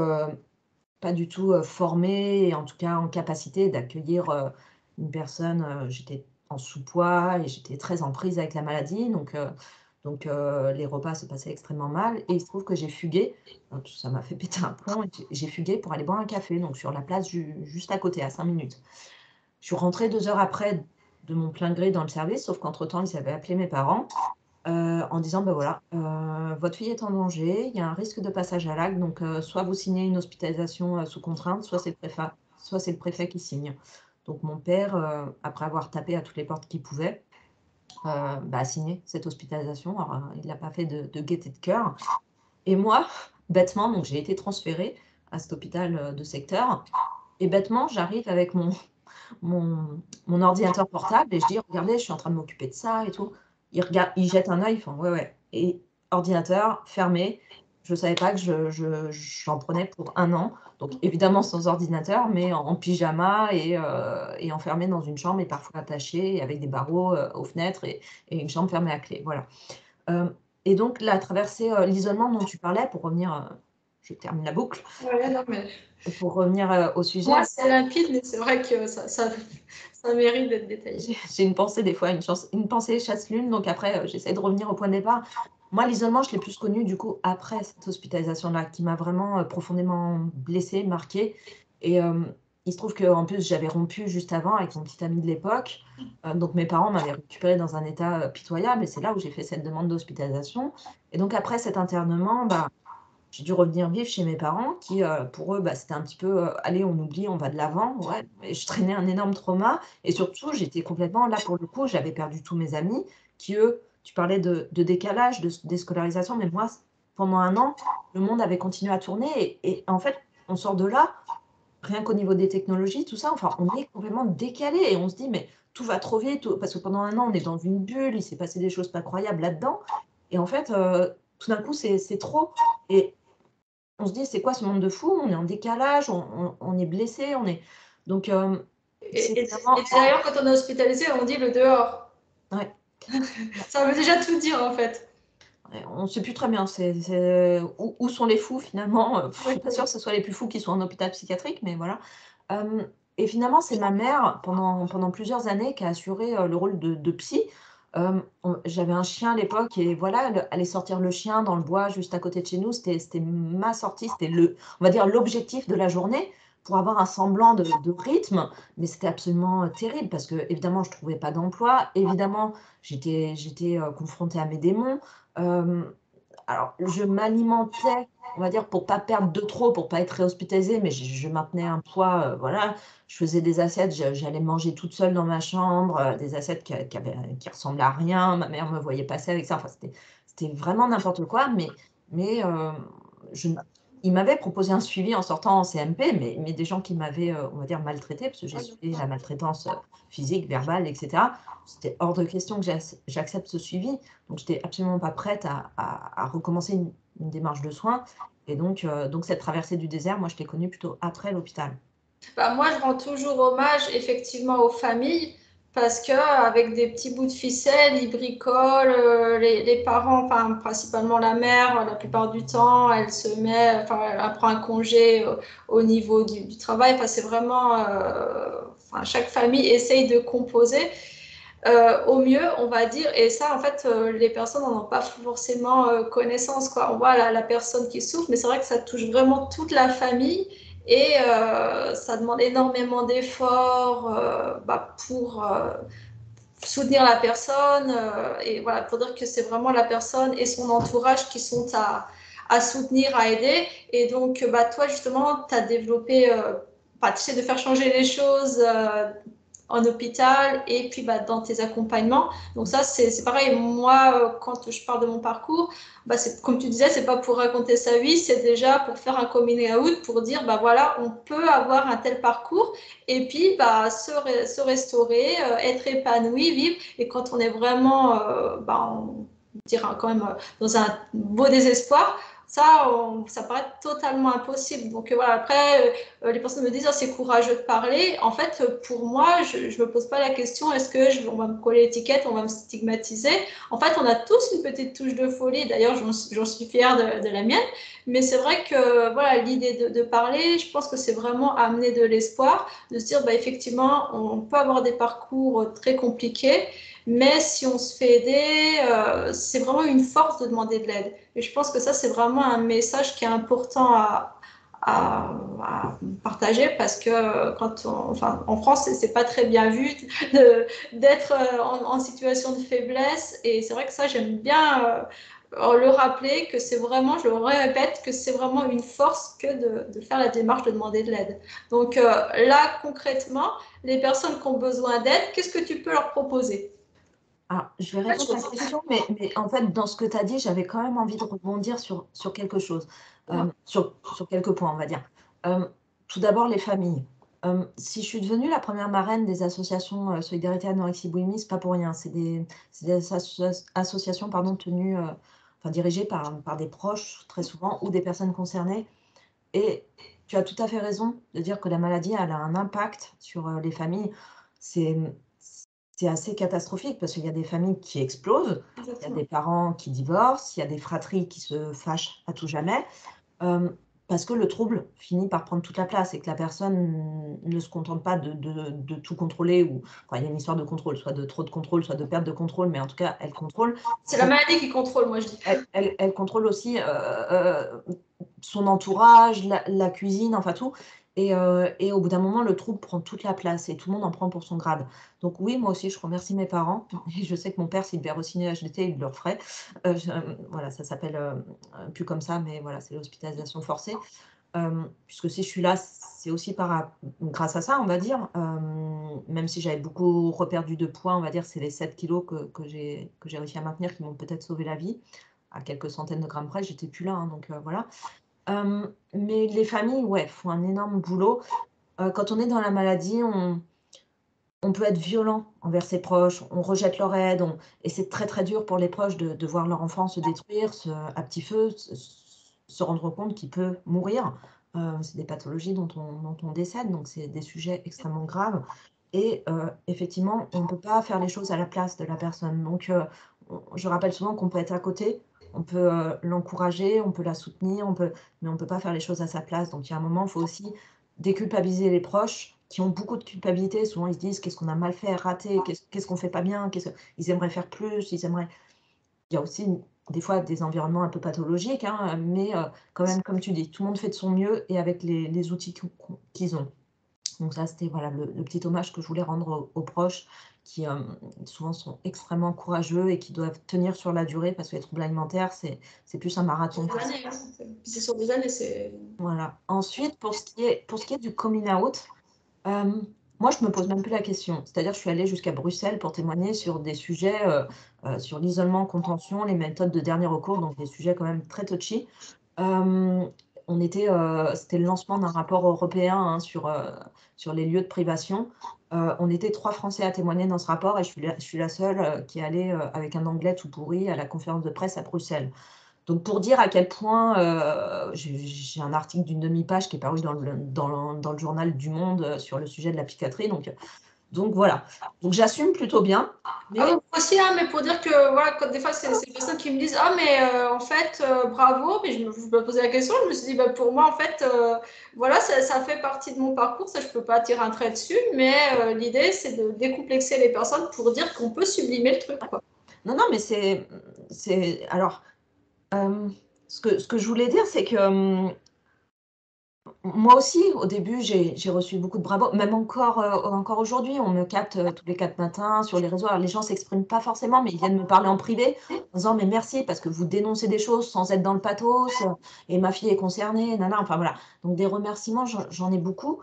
formés, et en tout cas en capacité d'accueillir une personne. J'étais en sous-poids et j'étais très en prise avec la maladie. Donc les repas se passaient extrêmement mal. Et il se trouve que j'ai fugué. Ça m'a fait péter un plomb. Et j'ai fugué pour aller boire un café, donc sur la place juste à côté, à 5 minutes. Je suis rentrée 2 heures après de mon plein gré dans le service, sauf qu'entre-temps, ils avaient appelé mes parents en disant, bah voilà, votre fille est en danger, il y a un risque de passage à l'acte, donc soit vous signez une hospitalisation sous contrainte, soit c'est le préfet qui signe. Donc mon père, après avoir tapé à toutes les portes qu'il pouvait, a signé cette hospitalisation. Alors, il l'a pas fait de gaieté de cœur. Et moi, bêtement, donc j'ai été transférée à cet hôpital de secteur. Et bêtement, j'arrive avec mon ordinateur portable et je dis, regardez, je suis en train de m'occuper de ça et tout. Il jette un œil, enfin, ouais, ouais. Et ordinateur fermé. Je ne savais pas que j'en prenais pour 1 an. Donc, évidemment, sans ordinateur, mais en pyjama et enfermé dans une chambre et parfois attaché avec des barreaux aux fenêtres et une chambre fermée à clé. Voilà. Et donc, la traversée, l'isolement dont tu parlais, pour revenir, je termine la boucle, Ouais, non, mais pour revenir au sujet. moi, c'est limpide, mais c'est vrai que ça mérite d'être détaillé. J'ai une pensée des fois, une pensée chasse-lune, donc après, j'essaie de revenir au point de départ. Moi, l'isolement, je l'ai plus connu du coup après cette hospitalisation-là, qui m'a vraiment profondément blessée, marquée. Et il se trouve qu'en plus, j'avais rompu juste avant avec mon petit ami de l'époque. Donc mes parents m'avaient récupérée dans un état pitoyable et c'est là où j'ai fait cette demande d'hospitalisation. Et donc après cet internement, j'ai dû revenir vivre chez mes parents qui, pour eux, c'était un petit peu, «Allez, on oublie, on va de l'avant». Ouais, mais je traînais un énorme trauma et surtout, j'étais complètement là, pour le coup, j'avais perdu tous mes amis qui, eux, tu parlais de décalage, de déscolarisation, mais moi, pendant 1 an, le monde avait continué à tourner et en fait, on sort de là, rien qu'au niveau des technologies, tout ça, enfin, on est complètement décalé et on se dit: «Mais tout va trop vite», parce que pendant 1 an, on est dans une bulle, il s'est passé des choses pas croyables là-dedans et en fait, tout d'un coup, c'est trop et on se dit: «C'est quoi ce monde de fou?» On est en décalage, on est blessé, on est donc c'est Et vraiment d'ailleurs, quand on est hospitalisé, on dit le dehors. ouais, Ça veut déjà tout dire, en fait. ouais, on ne sait plus très bien, où sont les fous finalement? Je ne suis pas sûre que ce soit les plus fous qui soient en hôpital psychiatrique, mais voilà. Hem Et finalement, c'est ma mère pendant plusieurs années qui a assuré, le rôle de psy. J'avais un chien à l'époque et voilà, elle allait sortir le chien dans le bois juste à côté de chez nous. C'était ma sortie, c'était on va dire l'objectif de la journée pour avoir un semblant de rythme, mais c'était absolument, terrible parce qu'évidemment je trouvais pas d'emploi. Évidemment, j'étais confrontée à mes démons. Hem alors, je m'alimentais, on va dire, pour pas perdre de trop, pour pas être réhospitalisée, mais je maintenais un poids, voilà. Je faisais des assiettes, j'allais manger toute seule dans ma chambre, des assiettes qui ressemblaient à rien. Ma mère me voyait passer avec ça. Enfin, c'était vraiment n'importe quoi, mais je il m'avait proposé un suivi en sortant en CMP, mais des gens qui m'avaient, on va dire, maltraitée, parce que j'ai subi la maltraitance, physique, verbale, et cetera. C'était hors de question que j'accepte ce suivi. Donc, j'étais absolument pas prête à recommencer une démarche de soins. Et donc cette traversée du désert, moi, je l'ai connue plutôt après l'hôpital. Bah, moi, je rends toujours hommage effectivement aux familles parce que avec des petits bouts de ficelle, ils bricolent, les parents, enfin, principalement la mère, la plupart du temps, elle se met, enfin, elle prend un congé au niveau du travail. Enfin, c'est vraiment, enfin, chaque famille essaye de composer au mieux, on va dire. Et ça, en fait, les personnes n'en ont pas forcément connaissance, quoi. On voit la personne qui souffre, mais c'est vrai que ça touche vraiment toute la famille. Et ça demande énormément d'efforts pour soutenir la personne. Et voilà, pour dire que c'est vraiment la personne et son entourage qui sont à soutenir, à aider. Et donc, toi, justement, tu as développé, tu essaies de faire changer les choses en hôpital et puis dans tes accompagnements. Donc ça, c'est pareil. Moi, quand je parle de mon parcours, comme tu disais, c'est pas pour raconter sa vie, c'est déjà pour faire un coming out, pour dire, voilà, on peut avoir un tel parcours et puis se restaurer, être épanoui, vivre. Et quand on est vraiment, on dira quand même, dans un beau désespoir, ça paraît totalement impossible. Donc voilà, après, les personnes me disent oh, c'est courageux de parler. En fait, pour moi, je ne me pose pas la question est-ce que on va me coller l'étiquette, on va me stigmatiser. En fait, on a tous une petite touche de folie. D'ailleurs, j'en suis fière de la mienne. Mais c'est vrai que voilà, l'idée de parler, je pense que c'est vraiment amener de l'espoir, de se dire effectivement, on peut avoir des parcours très compliqués. Mais si on se fait aider, c'est vraiment une force de demander de l'aide. Et je pense que ça, c'est vraiment un message qui est important à partager parce que enfin, en France, c'est pas très bien vu d'être en situation de faiblesse. Et c'est vrai que ça, j'aime bien le rappeler que c'est vraiment, je le répète, que c'est vraiment une force que de faire la démarche de demander de l'aide. Donc là, concrètement, les personnes qui ont besoin d'aide, qu'est-ce que tu peux leur proposer? Alors, je vais répondre à ta question, mais en fait, dans ce que tu as dit, j'avais quand même envie de rebondir sur quelque chose, sur quelques points, on va dire. Tout d'abord, les familles. Si je suis devenue la première marraine des associations Solidarité Anorexie Boulimie, c'est pas pour rien. C'est des associations pardon, tenues, enfin, dirigées par des proches, très souvent, ou des personnes concernées. Et tu as tout à fait raison de dire que la maladie, elle a un impact sur les familles. C'est c'est assez catastrophique parce qu'il y a des familles qui explosent, il y a des parents qui divorcent, il y a des fratries qui se fâchent à tout jamais, parce que le trouble finit par prendre toute la place et que la personne ne se contente pas de tout contrôler ou enfin, il y a une histoire de contrôle, soit de trop de contrôle, soit de perte de contrôle, mais en tout cas, elle contrôle. C'est la maladie qui contrôle, moi je dis. Elle contrôle aussi, son entourage, la cuisine, enfin tout et au bout d'un moment, le trouble prend toute la place et tout le monde en prend pour son grade. Donc oui, moi aussi, je remercie mes parents et je sais que mon père, s'il devait re-signer HDT, il le referait. Je voilà, ça s'appelle, plus comme ça, mais voilà, c'est l'hospitalisation forcée. Puisque si je suis là, c'est aussi grâce à ça, on va dire. Même si j'avais beaucoup reperdu de poids, on va dire, c'est les 7 kilos que j'ai réussi à maintenir qui m'ont peut-être sauvé la vie. À quelques centaines de grammes près, j'étais plus là, hein, donc voilà. Mais les familles, ouais, font un énorme boulot. Quand on est dans la maladie, on peut être violent envers ses proches, on rejette leur aide, et c'est très, très dur pour les proches de voir leur enfant se détruire, à petit feu, se rendre compte qu'il peut mourir. C'est des pathologies dont on décède, donc c'est des sujets extrêmement graves et effectivement, on ne peut pas faire les choses à la place de la personne. Donc je rappelle souvent qu'on peut être à côté, on peut, l'encourager, on peut la soutenir, mais on ne peut pas faire les choses à sa place. Donc il y a un moment, il faut aussi déculpabiliser les proches qui ont beaucoup de culpabilité. Souvent, ils se disent: «Qu'est-ce qu'on a mal fait, raté? Qu'est-ce qu'on fait pas bien? Ils aimeraient faire plus, ils aimeraient». Il y a aussi des fois des environnements un peu pathologiques, hein, mais quand même, comme tu dis, tout le monde fait de son mieux et avec les outils qu'ils ont. Donc ça, c'était voilà, le petit hommage que je voulais rendre aux proches qui souvent sont extrêmement courageux et qui doivent tenir sur la durée parce que les troubles alimentaires, c'est plus un marathon. C'est sur des années, c'est... Voilà. Ensuite, pour ce qui est du coming out, moi, je me pose même plus la question. C'est-à-dire, je suis allée jusqu'à Bruxelles pour témoigner sur des sujets, sur l'isolement en contention, les méthodes de dernier recours, donc des sujets quand même très touchy. C'était le lancement d'un rapport européen hein, sur les lieux de privation. On était 3 Français à témoigner dans ce rapport et je suis la seule qui est allée avec un anglais tout pourri à la conférence de presse à Bruxelles. Donc pour dire à quel point, j'ai un article d'une demi-page qui est paru dans le journal du Monde sur le sujet de la psychiatrie. Donc voilà. Donc j'assume plutôt bien. Mais... moi aussi, hein, mais pour dire que voilà, quand des fois, c'est des personnes qui me disent ah mais en fait bravo, mais je me posais la question, je me suis dit bah, pour moi en fait voilà ça fait partie de mon parcours, ça je peux pas tirer un trait dessus, mais l'idée c'est de décomplexer les personnes pour dire qu'on peut sublimer le truc quoi. Non mais c'est alors ce que je voulais dire c'est que moi aussi, au début, j'ai reçu beaucoup de bravos. Même encore aujourd'hui, on me capte tous les 4 matins sur les réseaux. Alors, les gens ne s'expriment pas forcément, mais ils viennent me parler en privé en disant mais merci parce que vous dénoncez des choses sans être dans le pathos et ma fille est concernée, nana. Enfin voilà. Donc des remerciements, j'en ai beaucoup.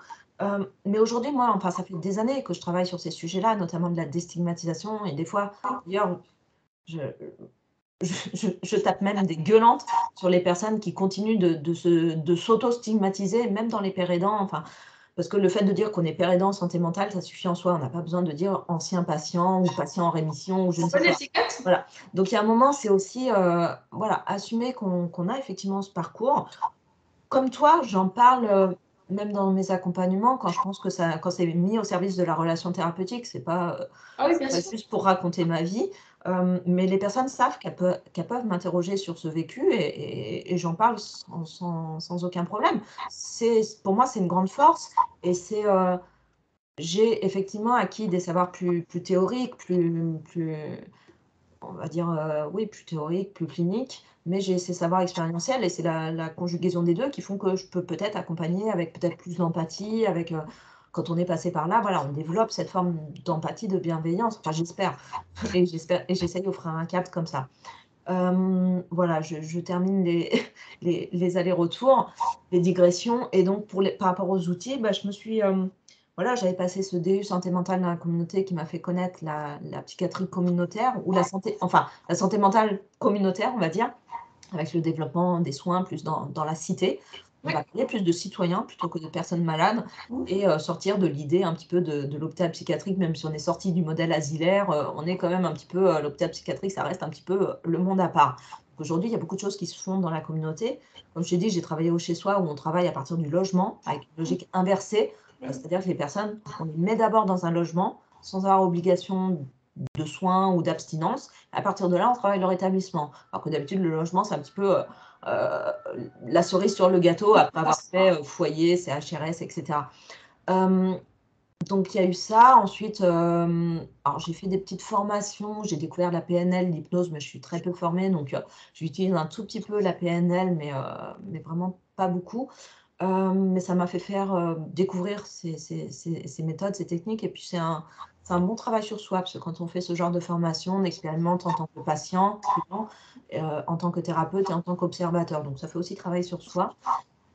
Mais aujourd'hui, moi, enfin, ça fait des années que je travaille sur ces sujets-là, notamment de la déstigmatisation. Et des fois, d'ailleurs, je tape même des gueulantes sur les personnes qui continuent de s'auto-stigmatiser, même dans les pères aidants. Enfin, parce que le fait de dire qu'on est père aidant en santé mentale, ça suffit en soi. On n'a pas besoin de dire ancien patient ou patient en rémission ou je ne sais pas. Voilà. Donc il y a un moment, c'est aussi voilà, assumer qu'on a effectivement ce parcours. Comme toi, j'en parle même dans mes accompagnements quand je pense que quand c'est mis au service de la relation thérapeutique, c'est pas, pas juste pour raconter ma vie. Mais les personnes savent qu'elles peuvent m'interroger sur ce vécu et j'en parle sans aucun problème. Pour moi, c'est une grande force et j'ai effectivement acquis des savoirs plus théoriques, on va dire, oui, plus théoriques, plus cliniques, mais j'ai ces savoirs expérientiels et c'est la conjugaison des deux qui font que je peux peut-être accompagner avec peut-être plus d'empathie, avec quand on est passé par là, voilà, on développe cette forme d'empathie, de bienveillance. Enfin, j'espère. Et j'essaye d'offrir un cadre comme ça. Voilà, je termine les allers-retours, les digressions. Et donc, par rapport aux outils, bah, je me suis... voilà, j'avais passé ce DU santé mentale dans la communauté qui m'a fait connaître la psychiatrie communautaire, ou la santé mentale communautaire, on va dire, avec le développement des soins plus dans la cité. On va parler plus de citoyens plutôt que de personnes malades et sortir de l'idée un petit peu de l'hôpital psychiatrique, même si on est sorti du modèle asilaire, on est quand même un petit peu, l'hôpital psychiatrique, ça reste un petit peu le monde à part. Aujourd'hui, il y a beaucoup de choses qui se font dans la communauté. Comme je t'ai dit, j'ai travaillé au chez-soi où on travaille à partir du logement avec une logique inversée, c'est-à-dire que les personnes, on les met d'abord dans un logement sans avoir obligation de soins ou d'abstinence. À partir de là, on travaille leur établissement. Alors que d'habitude, le logement, c'est un petit peu la cerise sur le gâteau après avoir fait foyer, CHRS, etc. Donc, il y a eu ça. Ensuite, alors j'ai fait des petites formations. J'ai découvert la PNL, l'hypnose, mais je suis très peu formée. Donc, j'utilise un tout petit peu la PNL, mais vraiment pas beaucoup. Mais ça m'a fait faire découvrir ces méthodes, ces techniques. Et puis, c'est un bon travail sur soi, parce que quand on fait ce genre de formation, on expérimente en tant que patient, en tant que thérapeute et en tant qu'observateur. Donc, ça fait aussi travailler sur soi.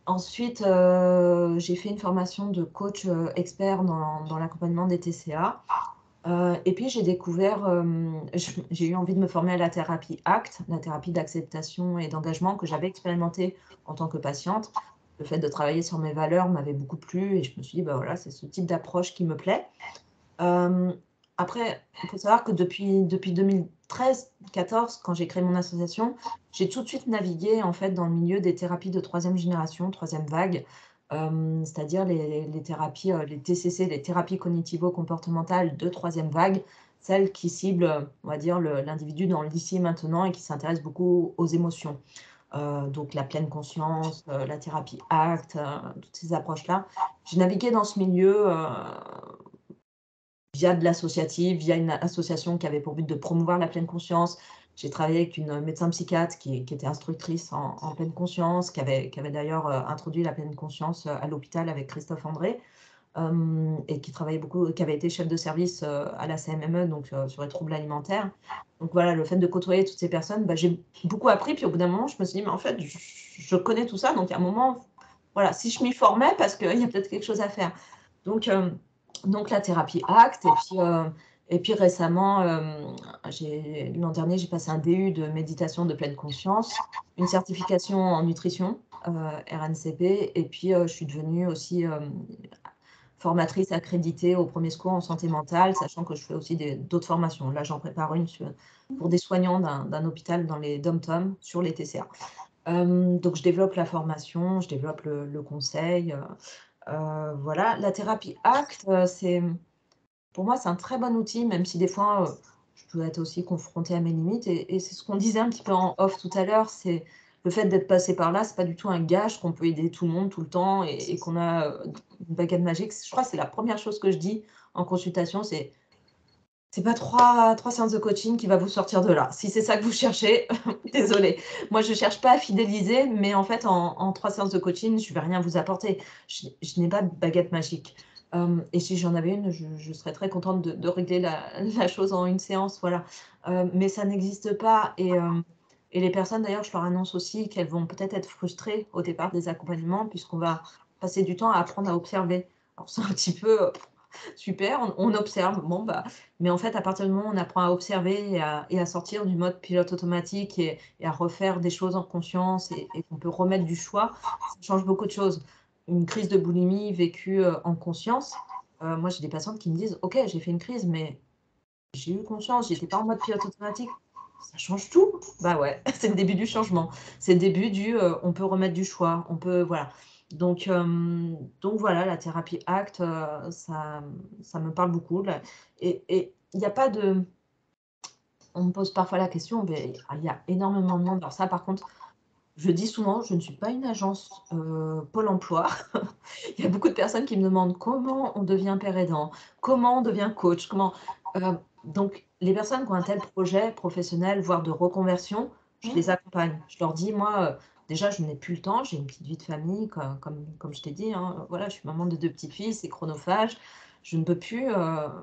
Ensuite, j'ai fait une formation de coach expert dans l'accompagnement des TCA. Et puis, j'ai découvert, j'ai eu envie de me former à la thérapie ACT, la thérapie d'acceptation et d'engagement que j'avais expérimentée en tant que patiente. Le fait de travailler sur mes valeurs m'avait beaucoup plu et je me suis dit, bah voilà, c'est ce type d'approche qui me plaît. Après, il faut savoir que depuis 2013-14, quand j'ai créé mon association, j'ai tout de suite navigué en fait dans le milieu des thérapies de troisième génération, troisième vague, c'est-à-dire les thérapies, les TCC, les thérapies cognitivo-comportementales de troisième vague, celles qui ciblent, on va dire, l'individu dans l'ici et maintenant et qui s'intéressent beaucoup aux émotions. Donc la pleine conscience, la thérapie ACT, toutes ces approches-là. J'ai navigué dans ce milieu via de l'associatif, via une association qui avait pour but de promouvoir la pleine conscience. J'ai travaillé avec une médecin psychiatre qui était instructrice en pleine conscience, qui avait d'ailleurs introduit la pleine conscience à l'hôpital avec Christophe André. et qui travaillait beaucoup, qui avait été chef de service à la CMME, donc sur les troubles alimentaires. Donc voilà, le fait de côtoyer toutes ces personnes, bah, j'ai beaucoup appris. Puis au bout d'un moment, je me suis dit, mais en fait, je connais tout ça. Donc à un moment, voilà, si je m'y formais, parce qu'il y a peut-être quelque chose à faire. Donc, la thérapie ACT. Et puis récemment, l'an dernier, j'ai passé un DU de méditation de pleine conscience, une certification en nutrition, RNCP, et puis je suis devenue aussi formatrice accréditée au premier secours en santé mentale, sachant que je fais aussi d'autres formations. Là, j'en prépare une pour des soignants d'un hôpital dans les DOM-TOM sur les TCA. Donc, je développe la formation, je développe le conseil. Voilà, la thérapie ACT, pour moi, c'est un très bon outil, même si des fois, je peux être aussi confrontée à mes limites. Et c'est ce qu'on disait un petit peu en off tout à l'heure, c'est le fait d'être passé par là, c'est pas du tout un gage qu'on peut aider tout le monde tout le temps et qu'on a une baguette magique. Je crois que c'est la première chose que je dis en consultation, c'est pas trois séances de coaching qui va vous sortir de là. Si c'est ça que vous cherchez, désolée. Moi, je cherche pas à fidéliser, mais en fait, en 3 séances de coaching, je vais rien vous apporter. Je n'ai pas de baguette magique. Et si j'en avais une, je serais très contente de régler la chose en une séance, voilà. Mais ça n'existe pas. Et les personnes, d'ailleurs, je leur annonce aussi qu'elles vont peut-être être frustrées au départ des accompagnements, puisqu'on va passer du temps à apprendre à observer. Alors, c'est un petit peu super, on observe, bon, bah, mais en fait, à partir du moment où on apprend à observer et à sortir du mode pilote automatique et à refaire des choses en conscience et qu'on peut remettre du choix, ça change beaucoup de choses. Une crise de boulimie vécue en conscience, moi j'ai des patientes qui me disent, ok, j'ai fait une crise, mais j'ai eu conscience, j'étais pas en mode pilote automatique. Ça change tout. Bah ouais, c'est le début du changement. C'est le début on peut remettre du choix, on peut, voilà. Donc voilà, la thérapie ACT, ça me parle beaucoup. Là. Et il n'y a pas de. On me pose parfois la question, mais il y a énormément de monde. Alors ça, par contre, je dis souvent, je ne suis pas une agence Pôle emploi. Il y a beaucoup de personnes qui me demandent comment on devient père aidant, comment on devient coach, comment. Donc, les personnes qui ont un tel projet professionnel, voire de reconversion, je les accompagne. Je leur dis, moi, déjà, je n'ai plus le temps, j'ai une petite vie de famille, comme je t'ai dit, hein, voilà, je suis maman de 2 petits-fils, c'est chronophage. Je ne peux plus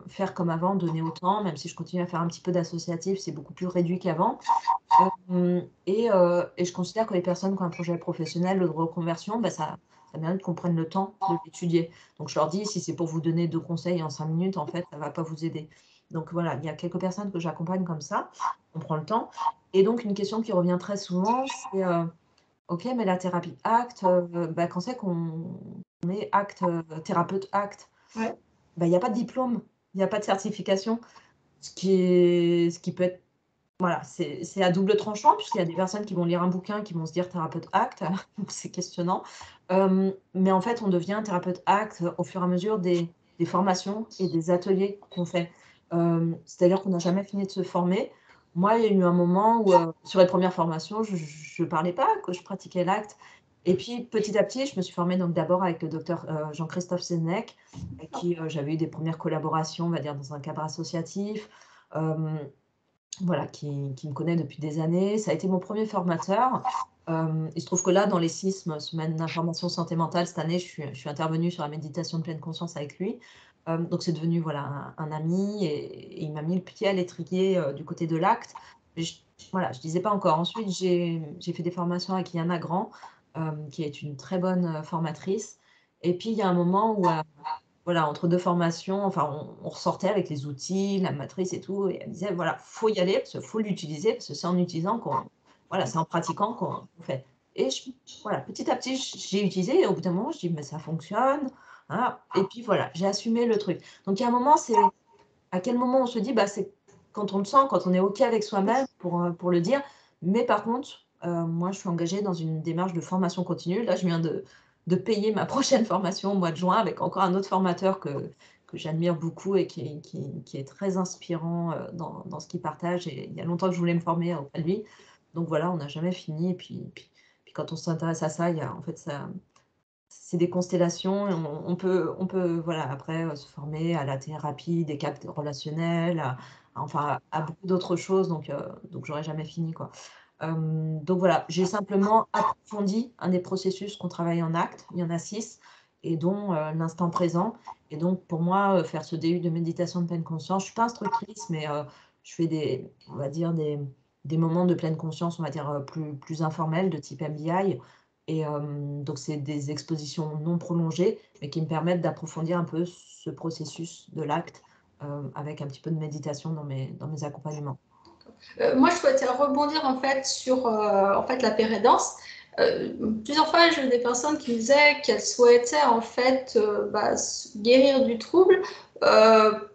faire comme avant, donner autant, même si je continue à faire un petit peu d'associatif, c'est beaucoup plus réduit qu'avant. Et je considère que les personnes qui ont un projet professionnel de reconversion, bah, ça mérite qu'on prenne le temps de l'étudier. Donc, je leur dis, si c'est pour vous donner 2 conseils en 5 minutes, en fait, ça ne va pas vous aider. Donc, voilà, il y a quelques personnes que j'accompagne comme ça, on prend le temps. Et donc, une question qui revient très souvent, c'est OK, mais la thérapie ACT, bah, quand c'est qu'on est ACT, thérapeute ACT, Ouais. bah, il n'y a pas de diplôme, il n'y a pas de certification, ce qui peut être voilà, c'est à double tranchant puisqu'il y a des personnes qui vont lire un bouquin, qui vont se dire thérapeute ACT, donc c'est questionnant. Mais en fait, on devient thérapeute ACT au fur et à mesure des formations et des ateliers qu'on fait. C'est-à-dire qu'on n'a jamais fini de se former. Moi, il y a eu un moment où, sur les premières formations, je parlais pas, que je pratiquais l'acte. Et puis, petit à petit, je me suis formée donc d'abord avec le docteur Jean-Christophe Sénèque, avec qui j'avais eu des premières collaborations, on va dire, dans un cadre associatif. Voilà, qui me connaît depuis des années. Ça a été mon premier formateur. Il se trouve que là, dans les 6 semaines d'information santé mentale, cette année, je suis intervenue sur la méditation de pleine conscience avec lui. Donc c'est devenu, voilà, un ami et il m'a mis le pied à l'étrier, du côté de l'acte. Mais voilà, je disais pas encore. Ensuite, j'ai fait des formations avec Yana Grand, qui est une très bonne, formatrice. Et puis, il y a un moment où, voilà, entre 2 formations, enfin, on ressortait avec les outils, la matrice et tout et elle disait: «Voilà, faut y aller parce qu'il faut l'utiliser, parce que c'est en utilisant qu'on voilà, c'est en pratiquant qu'on fait» et voilà, petit à petit, j'ai utilisé et au bout d'un moment, je dis: «Mais ça fonctionne», hein et puis voilà, j'ai assumé le truc. Donc il y a un moment, c'est à quel moment on se dit: «Bah, c'est quand on le sent, quand on est OK avec soi-même pour le dire». Mais par contre, moi, je suis engagée dans une démarche de formation continue. Là, je viens de payer ma prochaine formation au mois de juin avec encore un autre formateur que j'admire beaucoup et qui est très inspirant, dans ce qu'il partage et il y a longtemps que je voulais me former auprès de lui. Donc voilà, on n'a jamais fini et puis quand on s'intéresse à ça, il y a en fait ça c'est des constellations et on peut voilà, après, se former à la thérapie des capes relationnels, enfin, à beaucoup d'autres choses donc j'aurais jamais fini, quoi. Donc voilà, j'ai simplement approfondi un des processus qu'on travaille en acte, il y en a 6 et dont l'instant présent. Et donc, pour moi, faire ce DU de méditation de pleine conscience, je ne suis pas instructrice, mais je fais on va dire des moments de pleine conscience, on va dire plus informels, de type MBI. Et donc, c'est des expositions non prolongées, mais qui me permettent d'approfondir un peu ce processus de l'acte avec un petit peu de méditation dans mes accompagnements. Moi, je souhaitais rebondir en fait sur en fait la pérédance. Plusieurs fois, j'ai eu des personnes qui me disaient qu'elles souhaitaient en fait guérir du trouble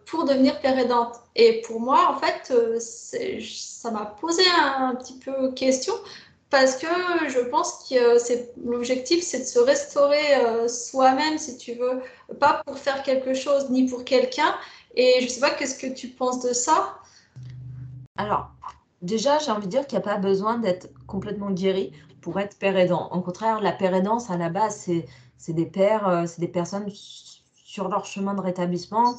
pour devenir pérédante. Et pour moi, en fait, ça m'a posé un petit peu question parce que je pense que l'objectif, c'est de se restaurer soi-même, si tu veux, pas pour faire quelque chose ni pour quelqu'un. Et je sais pas, qu'est-ce que tu penses de ça? Alors, déjà, j'ai envie de dire qu'il n'y a pas besoin d'être complètement guéri pour être père aidant. Au contraire, la père aidance, à la base, c'est des pères, c'est des personnes sur leur chemin de rétablissement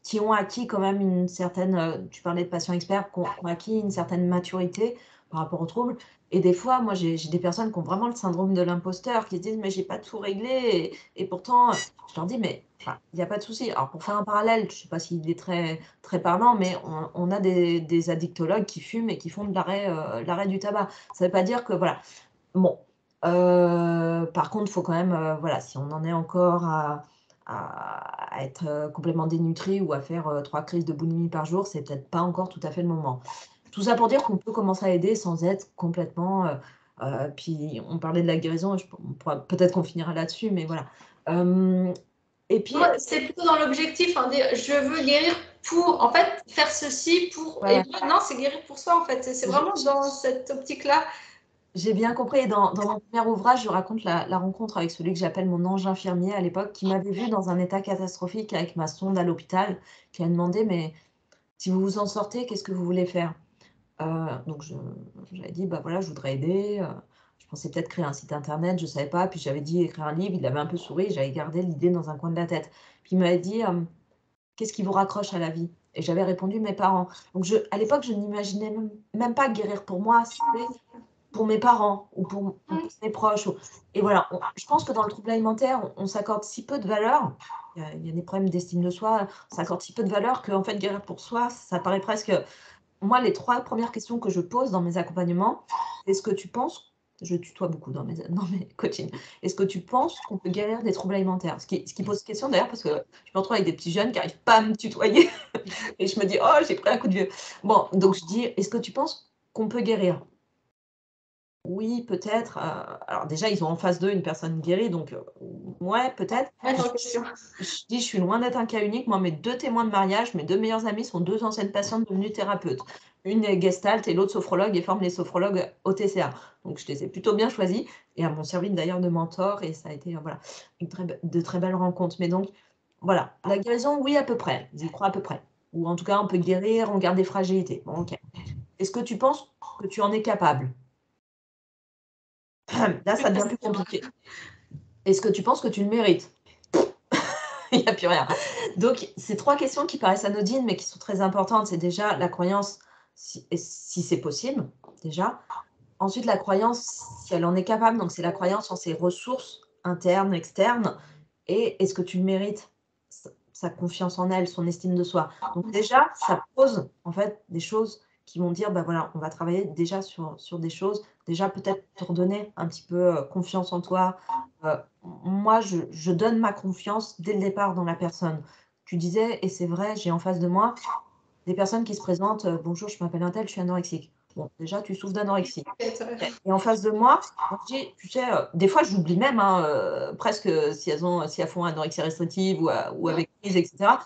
qui ont acquis quand même une certaine, tu parlais de patients experts, qui ont acquis une certaine maturité par rapport aux troubles. Et des fois, moi, j'ai des personnes qui ont vraiment le syndrome de l'imposteur, qui se disent, mais j'ai pas tout réglé. Et pourtant, je leur dis, mais enfin, il n'y a pas de souci. Alors, pour faire un parallèle, je ne sais pas s'il est très, très parlant, mais on a des addictologues qui fument et qui font de l'arrêt du tabac. Ça ne veut pas dire que, voilà. Bon. Par contre, il faut quand même, voilà, si on en est encore à être complètement dénutri ou à faire 3 crises de boulimie par jour, c'est peut-être pas encore tout à fait le moment. Tout ça pour dire qu'on peut commencer à aider sans être complètement. Puis on parlait de la guérison, peut-être qu'on finira là-dessus, mais voilà. Et puis, C'est plutôt dans l'objectif, hein, je veux guérir pour, en fait, faire ceci pour. voilà. Et non, c'est guérir pour soi, en fait. C'est vraiment dans cette optique-là. J'ai bien compris. Dans mon premier ouvrage, je raconte la rencontre avec celui que j'appelle mon ange infirmier à l'époque, qui m'avait vu dans un état catastrophique avec ma sonde à l'hôpital, qui a demandé, mais si vous vous en sortez, qu'est-ce que vous voulez faire? Donc j'avais dit: «Bah, voilà, je voudrais aider», je pensais peut-être créer un site internet, je ne savais pas, puis j'avais dit écrire un livre, il avait un peu souri, j'avais gardé l'idée dans un coin de la tête. Puis il m'avait dit: «Qu'est-ce qui vous raccroche à la vie?» Et j'avais répondu: «Mes parents». Donc à l'époque, je n'imaginais même pas guérir pour moi, c'était pour mes parents ou pour mes proches et voilà, je pense que dans le trouble alimentaire, on s'accorde si peu de valeur, il y a des problèmes d'estime de soi, on s'accorde si peu de valeur qu'en fait guérir pour soi, ça paraît presque. Moi, les 3 premières questions que je pose dans mes accompagnements, est-ce que tu penses, je tutoie beaucoup dans mes coachings. Est-ce que tu penses qu'on peut guérir des troubles alimentaires? Ce qui pose question d'ailleurs parce que je me retrouve avec des petits jeunes qui n'arrivent pas à me tutoyer et je me dis: «Oh, j'ai pris un coup de vieux». Bon, donc je dis: «Est-ce que tu penses qu'on peut guérir?» «Oui, peut-être», alors déjà, ils ont en face d'eux une personne guérie, donc ouais, peut-être. Mettre en question. Je dis: «Je suis loin d'être un cas unique. Moi, mes 2 témoins de mariage, mes 2 meilleures amies sont 2 anciennes patientes devenues thérapeutes. Une est gestalt et l'autre sophrologue et forme les sophrologues au TCA». Donc je les ai plutôt bien choisis et elles m'ont servi d'ailleurs de mentor et ça a été, voilà, de très belles rencontres. Mais donc voilà, la guérison, oui, à peu près. J'y crois à peu près. Ou en tout cas, on peut guérir, on garde des fragilités. Bon, OK. Est-ce que tu penses que tu en es capable? Là, ça devient plus compliqué. Est-ce que tu penses que tu le mérites? Il n'y a plus rien. Donc, ces 3 questions qui paraissent anodines, mais qui sont très importantes, c'est déjà la croyance, si c'est possible, déjà. Ensuite, la croyance, si elle en est capable, donc c'est la croyance en ses ressources internes, externes, et est-ce que tu le mérites? Sa confiance en elle, son estime de soi. Donc déjà, ça pose en fait des choses qui vont dire, bah voilà, on va travailler déjà sur des choses, déjà peut-être te redonner un petit peu confiance en toi. Moi, je donne ma confiance dès le départ dans la personne. Tu disais, et c'est vrai, j'ai en face de moi des personnes qui se présentent, «Bonjour, je m'appelle untel, je suis anorexique». Bon, déjà, tu souffres d'anorexie. Et en face de moi, je dis, tu sais, des fois j'oublie même, hein, presque si elles font anorexie restrictive ou avec prise et cetera,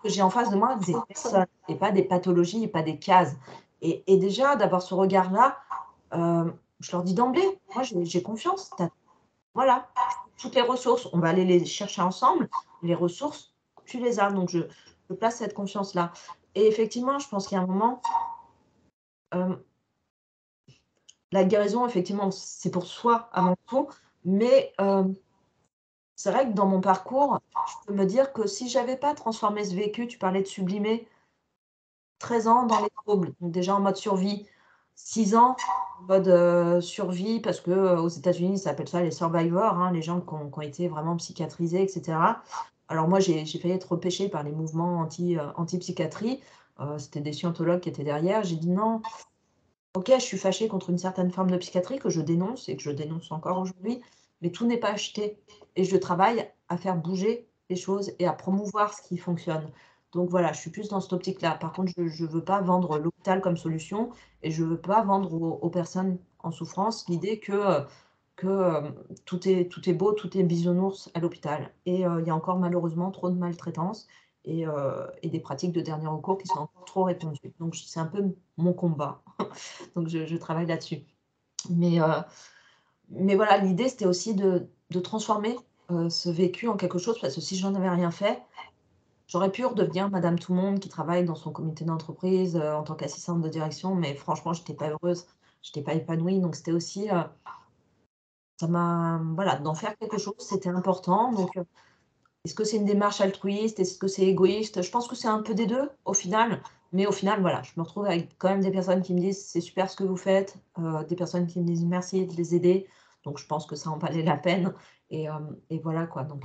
que j'ai en face de moi des personnes et pas des pathologies et pas des cases. Et déjà d'avoir ce regard-là, je leur dis d'emblée: «Moi j'ai confiance, tu as voilà, toutes les ressources, on va aller les chercher ensemble, les ressources, tu les as». Donc je place cette confiance-là. Et effectivement, je pense qu'il y a un moment, hem la guérison, effectivement, c'est pour soi avant tout, mais c'est vrai que dans mon parcours, je peux me dire que si j'avais pas transformé ce vécu, tu parlais de sublimer, 13 ans dans les troubles, donc déjà en mode survie, 6 ans en mode survie, parce que aux États-Unis, ils s'appellent ça les survivors, hein, les gens qui ont été vraiment psychiatrisés, etc. Alors moi, j'ai failli être repêchée par les mouvements anti-psychiatrie. C'était des scientologues qui étaient derrière. J'ai dit non, ok, je suis fâchée contre une certaine forme de psychiatrie que je dénonce et que je dénonce encore aujourd'hui, mais tout n'est pas acheté. Et je travaille à faire bouger les choses et à promouvoir ce qui fonctionne. Donc voilà, je suis plus dans cette optique-là. Par contre, je ne veux pas vendre l'hôpital comme solution et je ne veux pas vendre aux personnes en souffrance l'idée que tout est beau, tout est bisounours à l'hôpital. Et il y a encore malheureusement trop de maltraitance et des pratiques de dernier recours qui sont encore trop répandues. Donc c'est un peu mon combat. Donc je travaille là-dessus. Mais voilà, l'idée, c'était aussi de transformer ce vécu en quelque chose, parce que si je n'en avais rien fait, j'aurais pu redevenir Madame Tout-le-Monde qui travaille dans son comité d'entreprise en tant qu'assistante de direction, mais franchement, je n'étais pas heureuse, je n'étais pas épanouie. Donc c'était aussi, ça m'a, voilà, d'en faire quelque chose, c'était important. Donc est-ce que c'est une démarche altruiste? Est-ce que c'est égoïste? Je pense que c'est un peu des deux au final. Mais au final, voilà, je me retrouve avec quand même des personnes qui me disent c'est super ce que vous faites, des personnes qui me disent merci de les aider. Donc je pense que ça en valait la peine. Et voilà quoi. Donc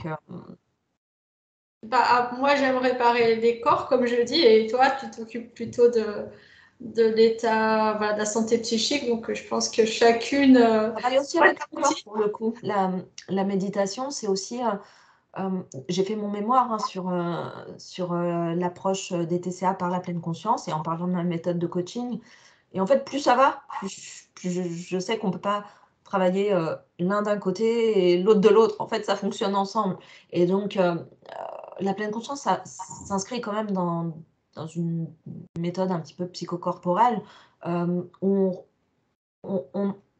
Bah, moi, j'aime réparer les corps, comme je dis, et toi, tu t'occupes plutôt de l'état, voilà, de la santé psychique. Donc, je pense que chacune. je travaille aussi avec le corps pour le coup. La méditation, c'est aussi. J'ai fait mon mémoire hein, sur l'approche des TCA par la pleine conscience et en parlant de ma méthode de coaching. Et en fait, plus ça va, plus je sais qu'on ne peut pas travailler l'un d'un côté et l'autre de l'autre. En fait, ça fonctionne ensemble. Et donc, la pleine conscience, ça s'inscrit quand même dans une méthode un petit peu psychocorporelle où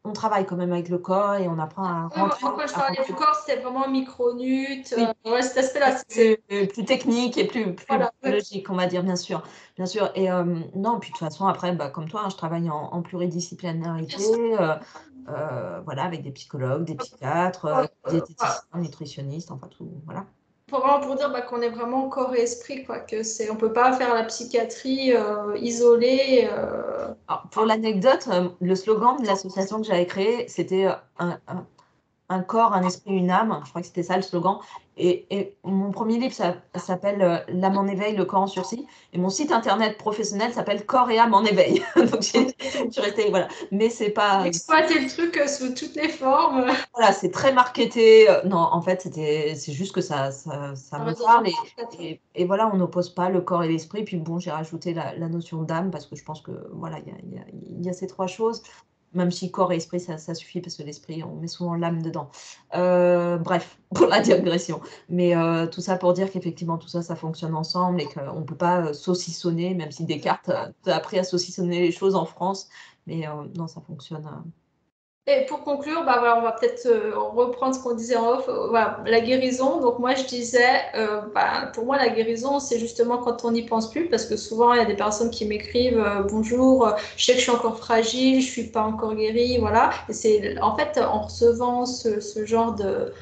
on travaille quand même avec le corps et on apprend à rentrer. Moi, quand je parlais du corps, c'était vraiment micronut. Oui. Ouais, cet aspect-là. Plus technique et plus Voilà. logique, on va dire, bien sûr. Bien sûr. Et non, puis de toute façon, après, bah, comme toi, hein, je travaille en pluridisciplinarité, voilà, avec des psychologues, des psychiatres, diététiciens, nutritionnistes, enfin tout, voilà. Pour dire qu'on est vraiment corps et esprit, quoi, que c'est, on peut pas faire la psychiatrie isolée. Alors, pour l'anecdote, le slogan de l'association que j'avais créée, c'était un corps, un esprit, une âme. Je crois que c'était ça le slogan. Et mon premier livre ça s'appelle L'âme en éveil, le corps en sursis. Et mon site internet professionnel s'appelle Corps et âme en éveil. Donc je suis restée, voilà. Mais c'est pas. Exploiter le truc sous toutes les formes. Voilà, c'est très marketé. Non, en fait, c'est juste que ça me parle. Et voilà, on n'oppose pas le corps et l'esprit. Puis bon, j'ai rajouté la notion d'âme parce que je pense que voilà, il y a ces trois choses. Même si corps et esprit, ça suffit parce que l'esprit, on met souvent l'âme dedans. Bref, pour la digression. Mais tout ça pour dire qu'effectivement, tout ça, ça fonctionne ensemble et qu'on ne peut pas saucissonner, même si Descartes a appris à saucissonner les choses en France. Mais non, ça fonctionne. Et pour conclure, bah voilà, on va peut-être reprendre ce qu'on disait en off, voilà, la guérison. Donc moi, je disais, pour moi, la guérison, c'est justement quand on n'y pense plus, parce que souvent, il y a des personnes qui m'écrivent, bonjour, je sais que je suis encore fragile, je suis pas encore guérie, voilà. Et c'est en fait en recevant ce genre de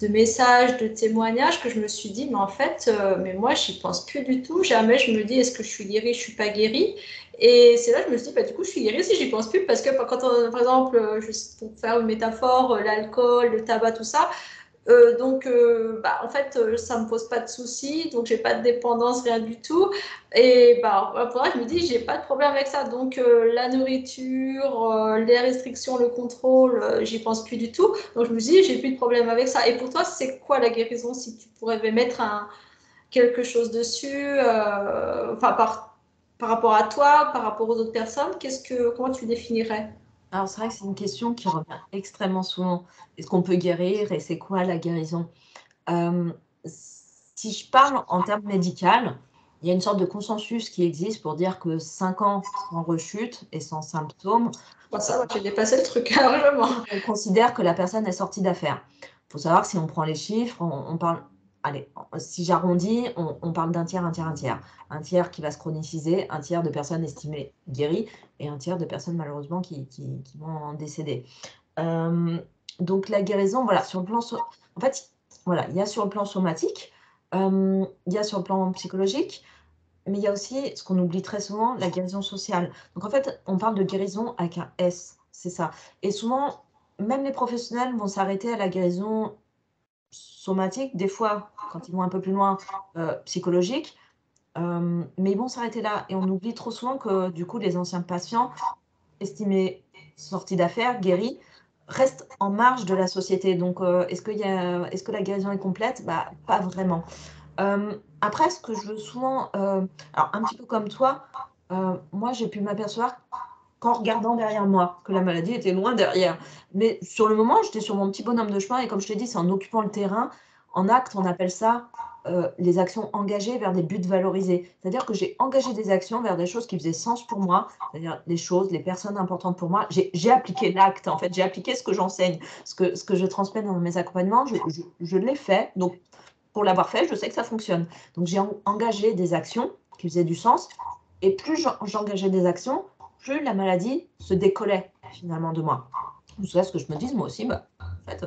messages, de témoignages que je me suis dit, mais en fait, mais moi, j'y pense plus du tout. Jamais je me dis, est-ce que je suis guérie, je suis pas guérie. Et c'est là que je me suis dit, bah, du coup, je suis guérie si j'y pense plus, parce que quand on, par exemple, juste pour faire une métaphore, l'alcool, le tabac, tout ça, en fait, ça me pose pas de soucis, donc j'ai pas de dépendance, rien du tout. Et pour moi, je me dis, j'ai pas de problème avec ça. Donc, la nourriture, les restrictions, le contrôle, j'y pense plus du tout. Donc, je me dis, j'ai plus de problème avec ça. Et pour toi, c'est quoi la guérison si tu pourrais mettre quelque chose dessus, par rapport à toi, par rapport aux autres personnes, comment tu le définirais? Alors, c'est vrai que c'est une question qui revient extrêmement souvent. Est-ce qu'on peut guérir et c'est quoi la guérison? Euh, Si je parle en termes médicaux, il y a une sorte de consensus qui existe pour dire que 5 ans sans rechute et sans symptômes, Bon, ça va, j'ai dépassé le truc largement. on considère que la personne est sortie d'affaire. Il faut savoir que si on prend les chiffres, on parle, allez, si j'arrondis, on parle d'un tiers, un tiers, un tiers. Un tiers qui va se chroniciser, un tiers de personnes estimées guéries et un tiers de personnes malheureusement qui vont en décéder. Euh, donc la guérison, voilà, sur le plan, en fait, voilà, il y a sur le plan somatique, il y a sur le plan psychologique, mais il y a aussi ce qu'on oublie très souvent, la guérison sociale. Donc en fait, on parle de guérison avec un S, c'est ça. Et souvent, même les professionnels vont s'arrêter à la guérison somatique, des fois, quand ils vont un peu plus loin, psychologique, mais ils vont s'arrêter là et on oublie trop souvent que, du coup, les anciens patients estimés sortis d'affaires, guéris, restent en marge de la société. Donc est-ce que la guérison est complète? Bah, pas vraiment. Après ce que je veux souvent, alors un petit peu comme toi, moi j'ai pu m'apercevoir qu'en regardant derrière moi, que la maladie était loin derrière. Mais sur le moment, j'étais sur mon petit bonhomme de chemin et comme je t'ai dit, c'est en occupant le terrain. En acte, on appelle ça, les actions engagées vers des buts valorisés. C'est-à-dire que j'ai engagé des actions vers des choses qui faisaient sens pour moi, c'est-à-dire les choses, les personnes importantes pour moi. J'ai appliqué l'acte, en fait, j'ai appliqué ce que j'enseigne, ce que je transmets dans mes accompagnements, je l'ai fait. Donc pour l'avoir fait, je sais que ça fonctionne. Donc j'ai engagé des actions qui faisaient du sens et plus j'engageais des actions, plus la maladie se décollait finalement de moi. Jusqu'à ce que je me dise moi aussi, bah, en fait,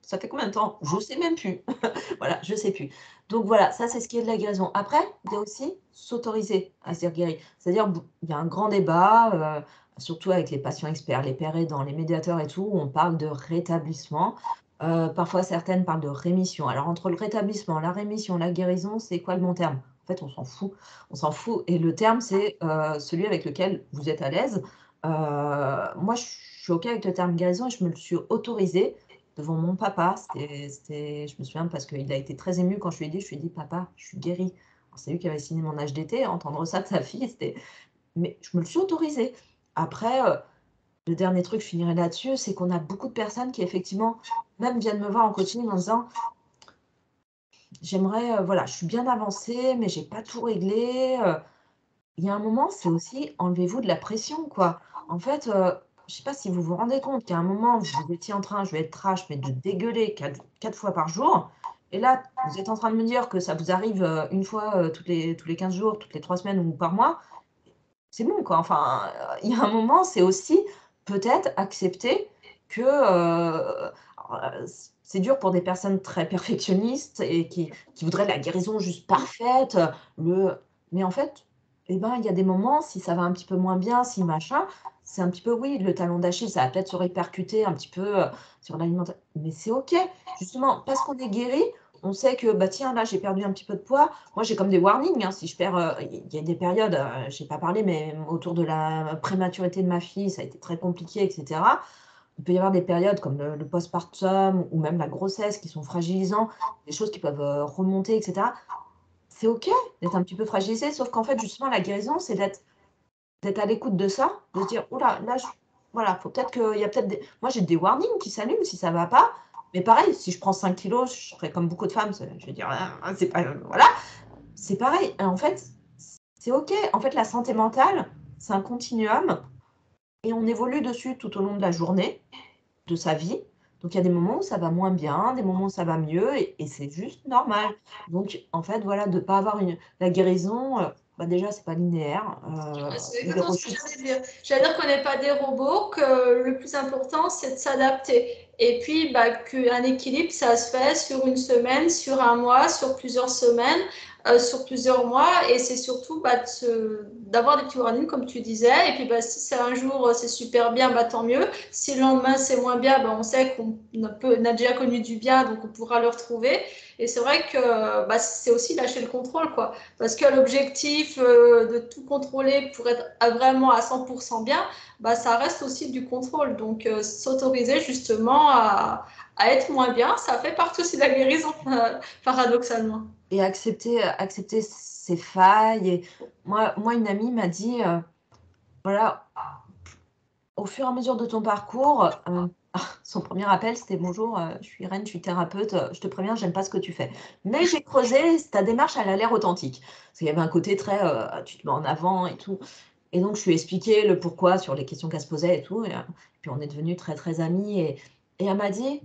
ça fait combien de temps? Je sais même plus. Voilà, je sais plus. Donc voilà, ça c'est ce qui est de la guérison. Après, il y a aussi s'autoriser à se dire guéri. C'est-à-dire, il y a un grand débat, surtout avec les patients experts, les pairs aidants, les médiateurs et tout, où on parle de rétablissement. Parfois certaines parlent de rémission. Alors entre le rétablissement, la rémission, la guérison, c'est quoi le bon terme? En fait, on s'en fout. On s'en fout et le terme, c'est, celui avec lequel vous êtes à l'aise. Moi, je suis OK avec le terme guérison et je me le suis autorisé devant mon papa. Je me souviens parce qu'il a été très ému quand je lui ai dit: «Papa, je suis guérie». Alors c'est lui qui avait signé mon HDT, entendre ça de sa fille, mais je me le suis autorisé. Après, le dernier truc, je finirai là-dessus, c'est qu'on a beaucoup de personnes qui effectivement, même viennent me voir en coaching en disant: «J'aimerais, voilà, je suis bien avancée, mais j'ai pas tout réglé». Il y a un moment, c'est aussi enlevez-vous de la pression, quoi. En fait, je sais pas si vous vous rendez compte qu'à un moment, vous étiez en train, je vais être trash, mais de dégueuler 4 fois par jour et là, vous êtes en train de me dire que ça vous arrive, 1 fois, tous les 15 jours, toutes les 3 semaines ou par mois. C'est bon, quoi. Enfin, il y a un moment, c'est aussi peut-être accepter que, c'est dur pour des personnes très perfectionnistes et qui voudraient la guérison juste parfaite, mais en fait, eh ben, il y a des moments, si ça va un petit peu moins bien, si machin, c'est un petit peu, oui, le talon d'Achille, ça va peut-être se répercuter un petit peu, sur l'alimentation, mais c'est OK. Justement, parce qu'on est guéri, on sait que, bah, tiens, là, j'ai perdu un petit peu de poids. Moi, j'ai comme des warnings, hein, si je perds, il y a des périodes, j'ai pas parlé, mais autour de la prématurité de ma fille, ça a été très compliqué et cetera. Il peut y avoir des périodes comme le postpartum ou même la grossesse qui sont fragilisants, des choses qui peuvent, remonter et cetera. C'est OK d'être un petit peu fragilisé, sauf qu'en fait, justement, la guérison, c'est d'être à l'écoute de ça, de se dire: «Ouh là, là, voilà, faut peut-être qu'il y a peut-être des» moi, j'ai des warnings qui s'allument si ça va pas, mais pareil, si je prends 5 kilos, je serai comme beaucoup de femmes, je vais dire: «Ah, c'est pas» voilà. C'est pareil, en fait, c'est OK. En fait, la santé mentale, c'est un continuum et on évolue dessus tout au long de la journée, de sa vie. Donc il y a des moments où ça va moins bien, des moments où ça va mieux et c'est juste normal. Donc en fait, voilà, de pas avoir la guérison, bah, déjà, c'est pas linéaire, C'est les exactement ce que rechutes. j'allais dire. J'allais dire qu'on n'est pas des robots, que le plus important, c'est de s'adapter. Et puis, bah, qu'un équilibre, ça se fait sur une semaine, sur un mois, sur plusieurs semaines, sur plusieurs mois. Et c'est surtout bah, d'avoir des petits warnings, comme tu disais. Et puis, bah, si c'est un jour, c'est super bien, bah, tant mieux. Si le lendemain, c'est moins bien, bah, on sait qu'on a déjà connu du bien, donc on pourra le retrouver. Et c'est vrai que bah, c'est aussi lâcher le contrôle, quoi. Parce que l'objectif de tout contrôler pour être vraiment à 100% bien, bah, ça reste aussi du contrôle. Donc, s'autoriser justement à être moins bien, ça fait partie aussi de la guérison, paradoxalement. Et accepter ses failles et moi une amie m'a dit, voilà: «Au fur et à mesure de ton parcours», son premier appel c'était: «Bonjour, je suis Irène, je suis thérapeute, je te préviens, j'aime pas ce que tu fais». Mais j'ai creusé, ta démarche elle a l'air authentique. Parce qu'il y avait un côté très, tu te mets en avant et tout et donc je lui ai expliqué le pourquoi sur les questions qu'elle se posait et tout et puis on est devenus très, très amies et elle m'a dit: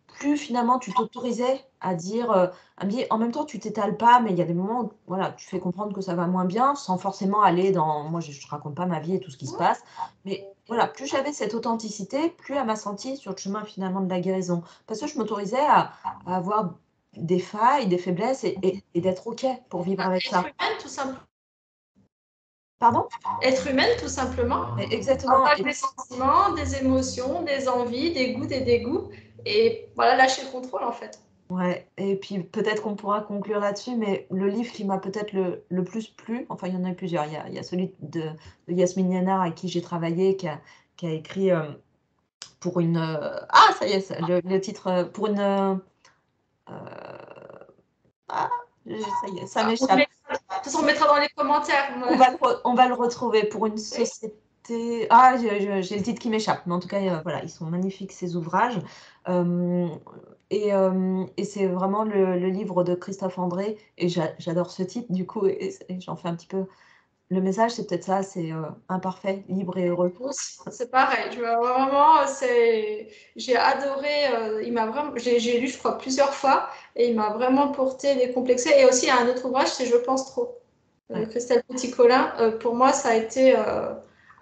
«Plus finalement tu t'autorisais à dire, elle me dit: «En même temps tu t'étales pas, mais il y a des moments où voilà, tu fais comprendre que ça va moins bien sans forcément aller dans» moi je raconte pas ma vie et tout ce qui se passe, mais voilà, plus j'avais cette authenticité, plus elle m'a sentie sur le chemin finalement de la guérison. Parce que je m'autorisais à avoir des failles, des faiblesses et d'être OK pour vivre avec Être ça. humaine, tout simplement. Pardon? Être humaine, tout simplement. Exactement. Avec des sentiments, des émotions, des envies, des goûts, des dégoûts. Et voilà, lâcher le contrôle, en fait. Ouais, et puis peut-être qu'on pourra conclure là-dessus, mais le livre qui m'a peut-être le plus plu, enfin il y en a eu plusieurs, il y a celui de Yasmine Yannar avec qui j'ai travaillé, qui a écrit pour une... ah, ça y est, le titre, pour une... ah, ça y est, ça m'échappe. De toute façon, on mettra dans les commentaires. On va le retrouver pour une société. Ah, j'ai le titre qui m'échappe, mais en tout cas, voilà, ils sont magnifiques ces ouvrages. Et c'est vraiment le livre de Christophe André, et j'adore ce titre, du coup, et j'en fais un petit peu. Le message, c'est peut-être ça, c'est imparfait, libre et heureux. C'est pareil, vraiment, j'ai adoré, j'ai lu, je crois, plusieurs fois, et il m'a vraiment porté décomplexé. Et aussi, il y a un autre ouvrage, c'est Je pense trop, de Christelle Petit-Colin. Pour moi, ça a été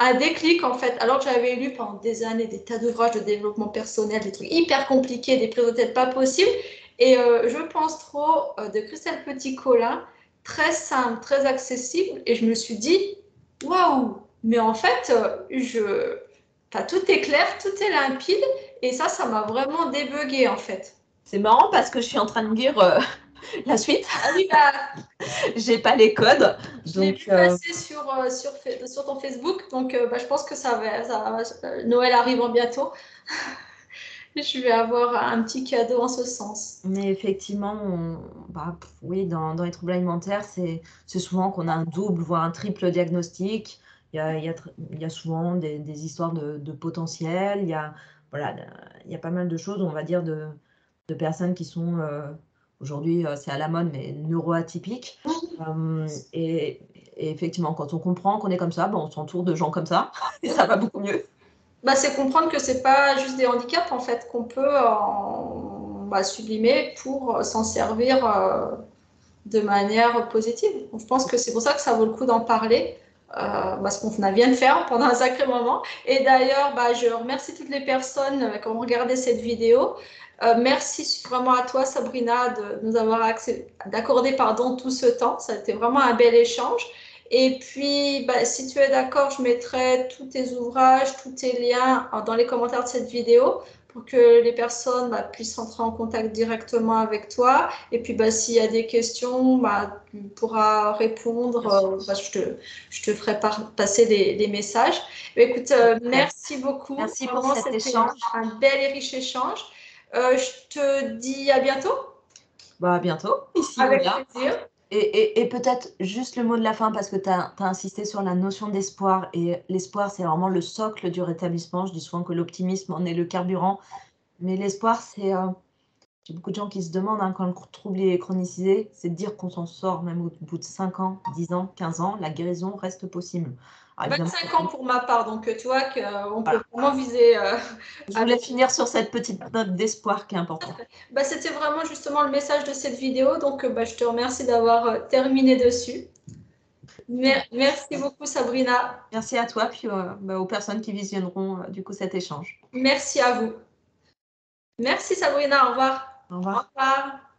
un déclic, en fait, alors que j'avais lu pendant des années des tas d'ouvrages de développement personnel, des trucs hyper compliqués, des prises de tête pas possibles. Et Je pense trop de Christelle Petit-Colin, très simple, très accessible, et je me suis dit, waouh! Mais en fait, tout est clair, tout est limpide, et ça m'a vraiment débugué en fait. C'est marrant parce que je suis en train de lire la suite. Ah oui, bah, J'ai pas les codes. je l'ai vu passer sur ton Facebook, donc je pense que Noël arrivant bientôt. Je vais avoir un petit cadeau en ce sens. Mais effectivement, oui, dans les troubles alimentaires, c'est souvent qu'on a un double, voire un triple diagnostic. Il y a souvent des histoires de potentiel. Voilà, il y a pas mal de choses, on va dire, de personnes qui sont, aujourd'hui, c'est à la mode, mais neuroatypiques. Et effectivement, quand on comprend qu'on est comme ça, on s'entoure de gens comme ça, et ça va beaucoup mieux. C'est comprendre que c'est pas juste des handicaps en fait qu'on peut sublimer pour s'en servir de manière positive. Donc, je pense que c'est pour ça que ça vaut le coup d'en parler, parce qu'on vient de faire pendant un sacré moment. Et d'ailleurs, je remercie toutes les personnes qui ont regardé cette vidéo. Merci vraiment à toi, Sabrina, de nous avoir d'accordé tout ce temps. Ça a été vraiment un bel échange. Et puis, si tu es d'accord, je mettrai tous tes ouvrages, tous tes liens dans les commentaires de cette vidéo pour que les personnes puissent entrer en contact directement avec toi. Et puis, s'il y a des questions, tu pourras répondre. Je te ferai passer des messages. Écoute, merci beaucoup. Merci pour cet échange. Un bel et riche échange. Je te dis à bientôt. À bientôt, ici Avec ou là. plaisir. Et peut-être juste le mot de la fin, parce que tu as insisté sur la notion d'espoir. Et l'espoir, c'est vraiment le socle du rétablissement. Je dis souvent que l'optimisme en est le carburant. Mais l'espoir, c'est... j'ai beaucoup de gens qui se demandent, quand le trouble est chronicisé, c'est de dire qu'on s'en sort même au bout de 5 ans, 10 ans, 15 ans. La guérison reste possible. 25 ans pour ma part, donc tu vois qu'on peut vraiment viser. Je voulais finir sur cette petite note d'espoir qui est importante. C'était vraiment justement le message de cette vidéo, donc je te remercie d'avoir terminé dessus. Merci beaucoup, Sabrina. Merci à toi, puis aux personnes qui visionneront du coup cet échange. Merci à vous. Merci, Sabrina. Au revoir. Au revoir. Au revoir.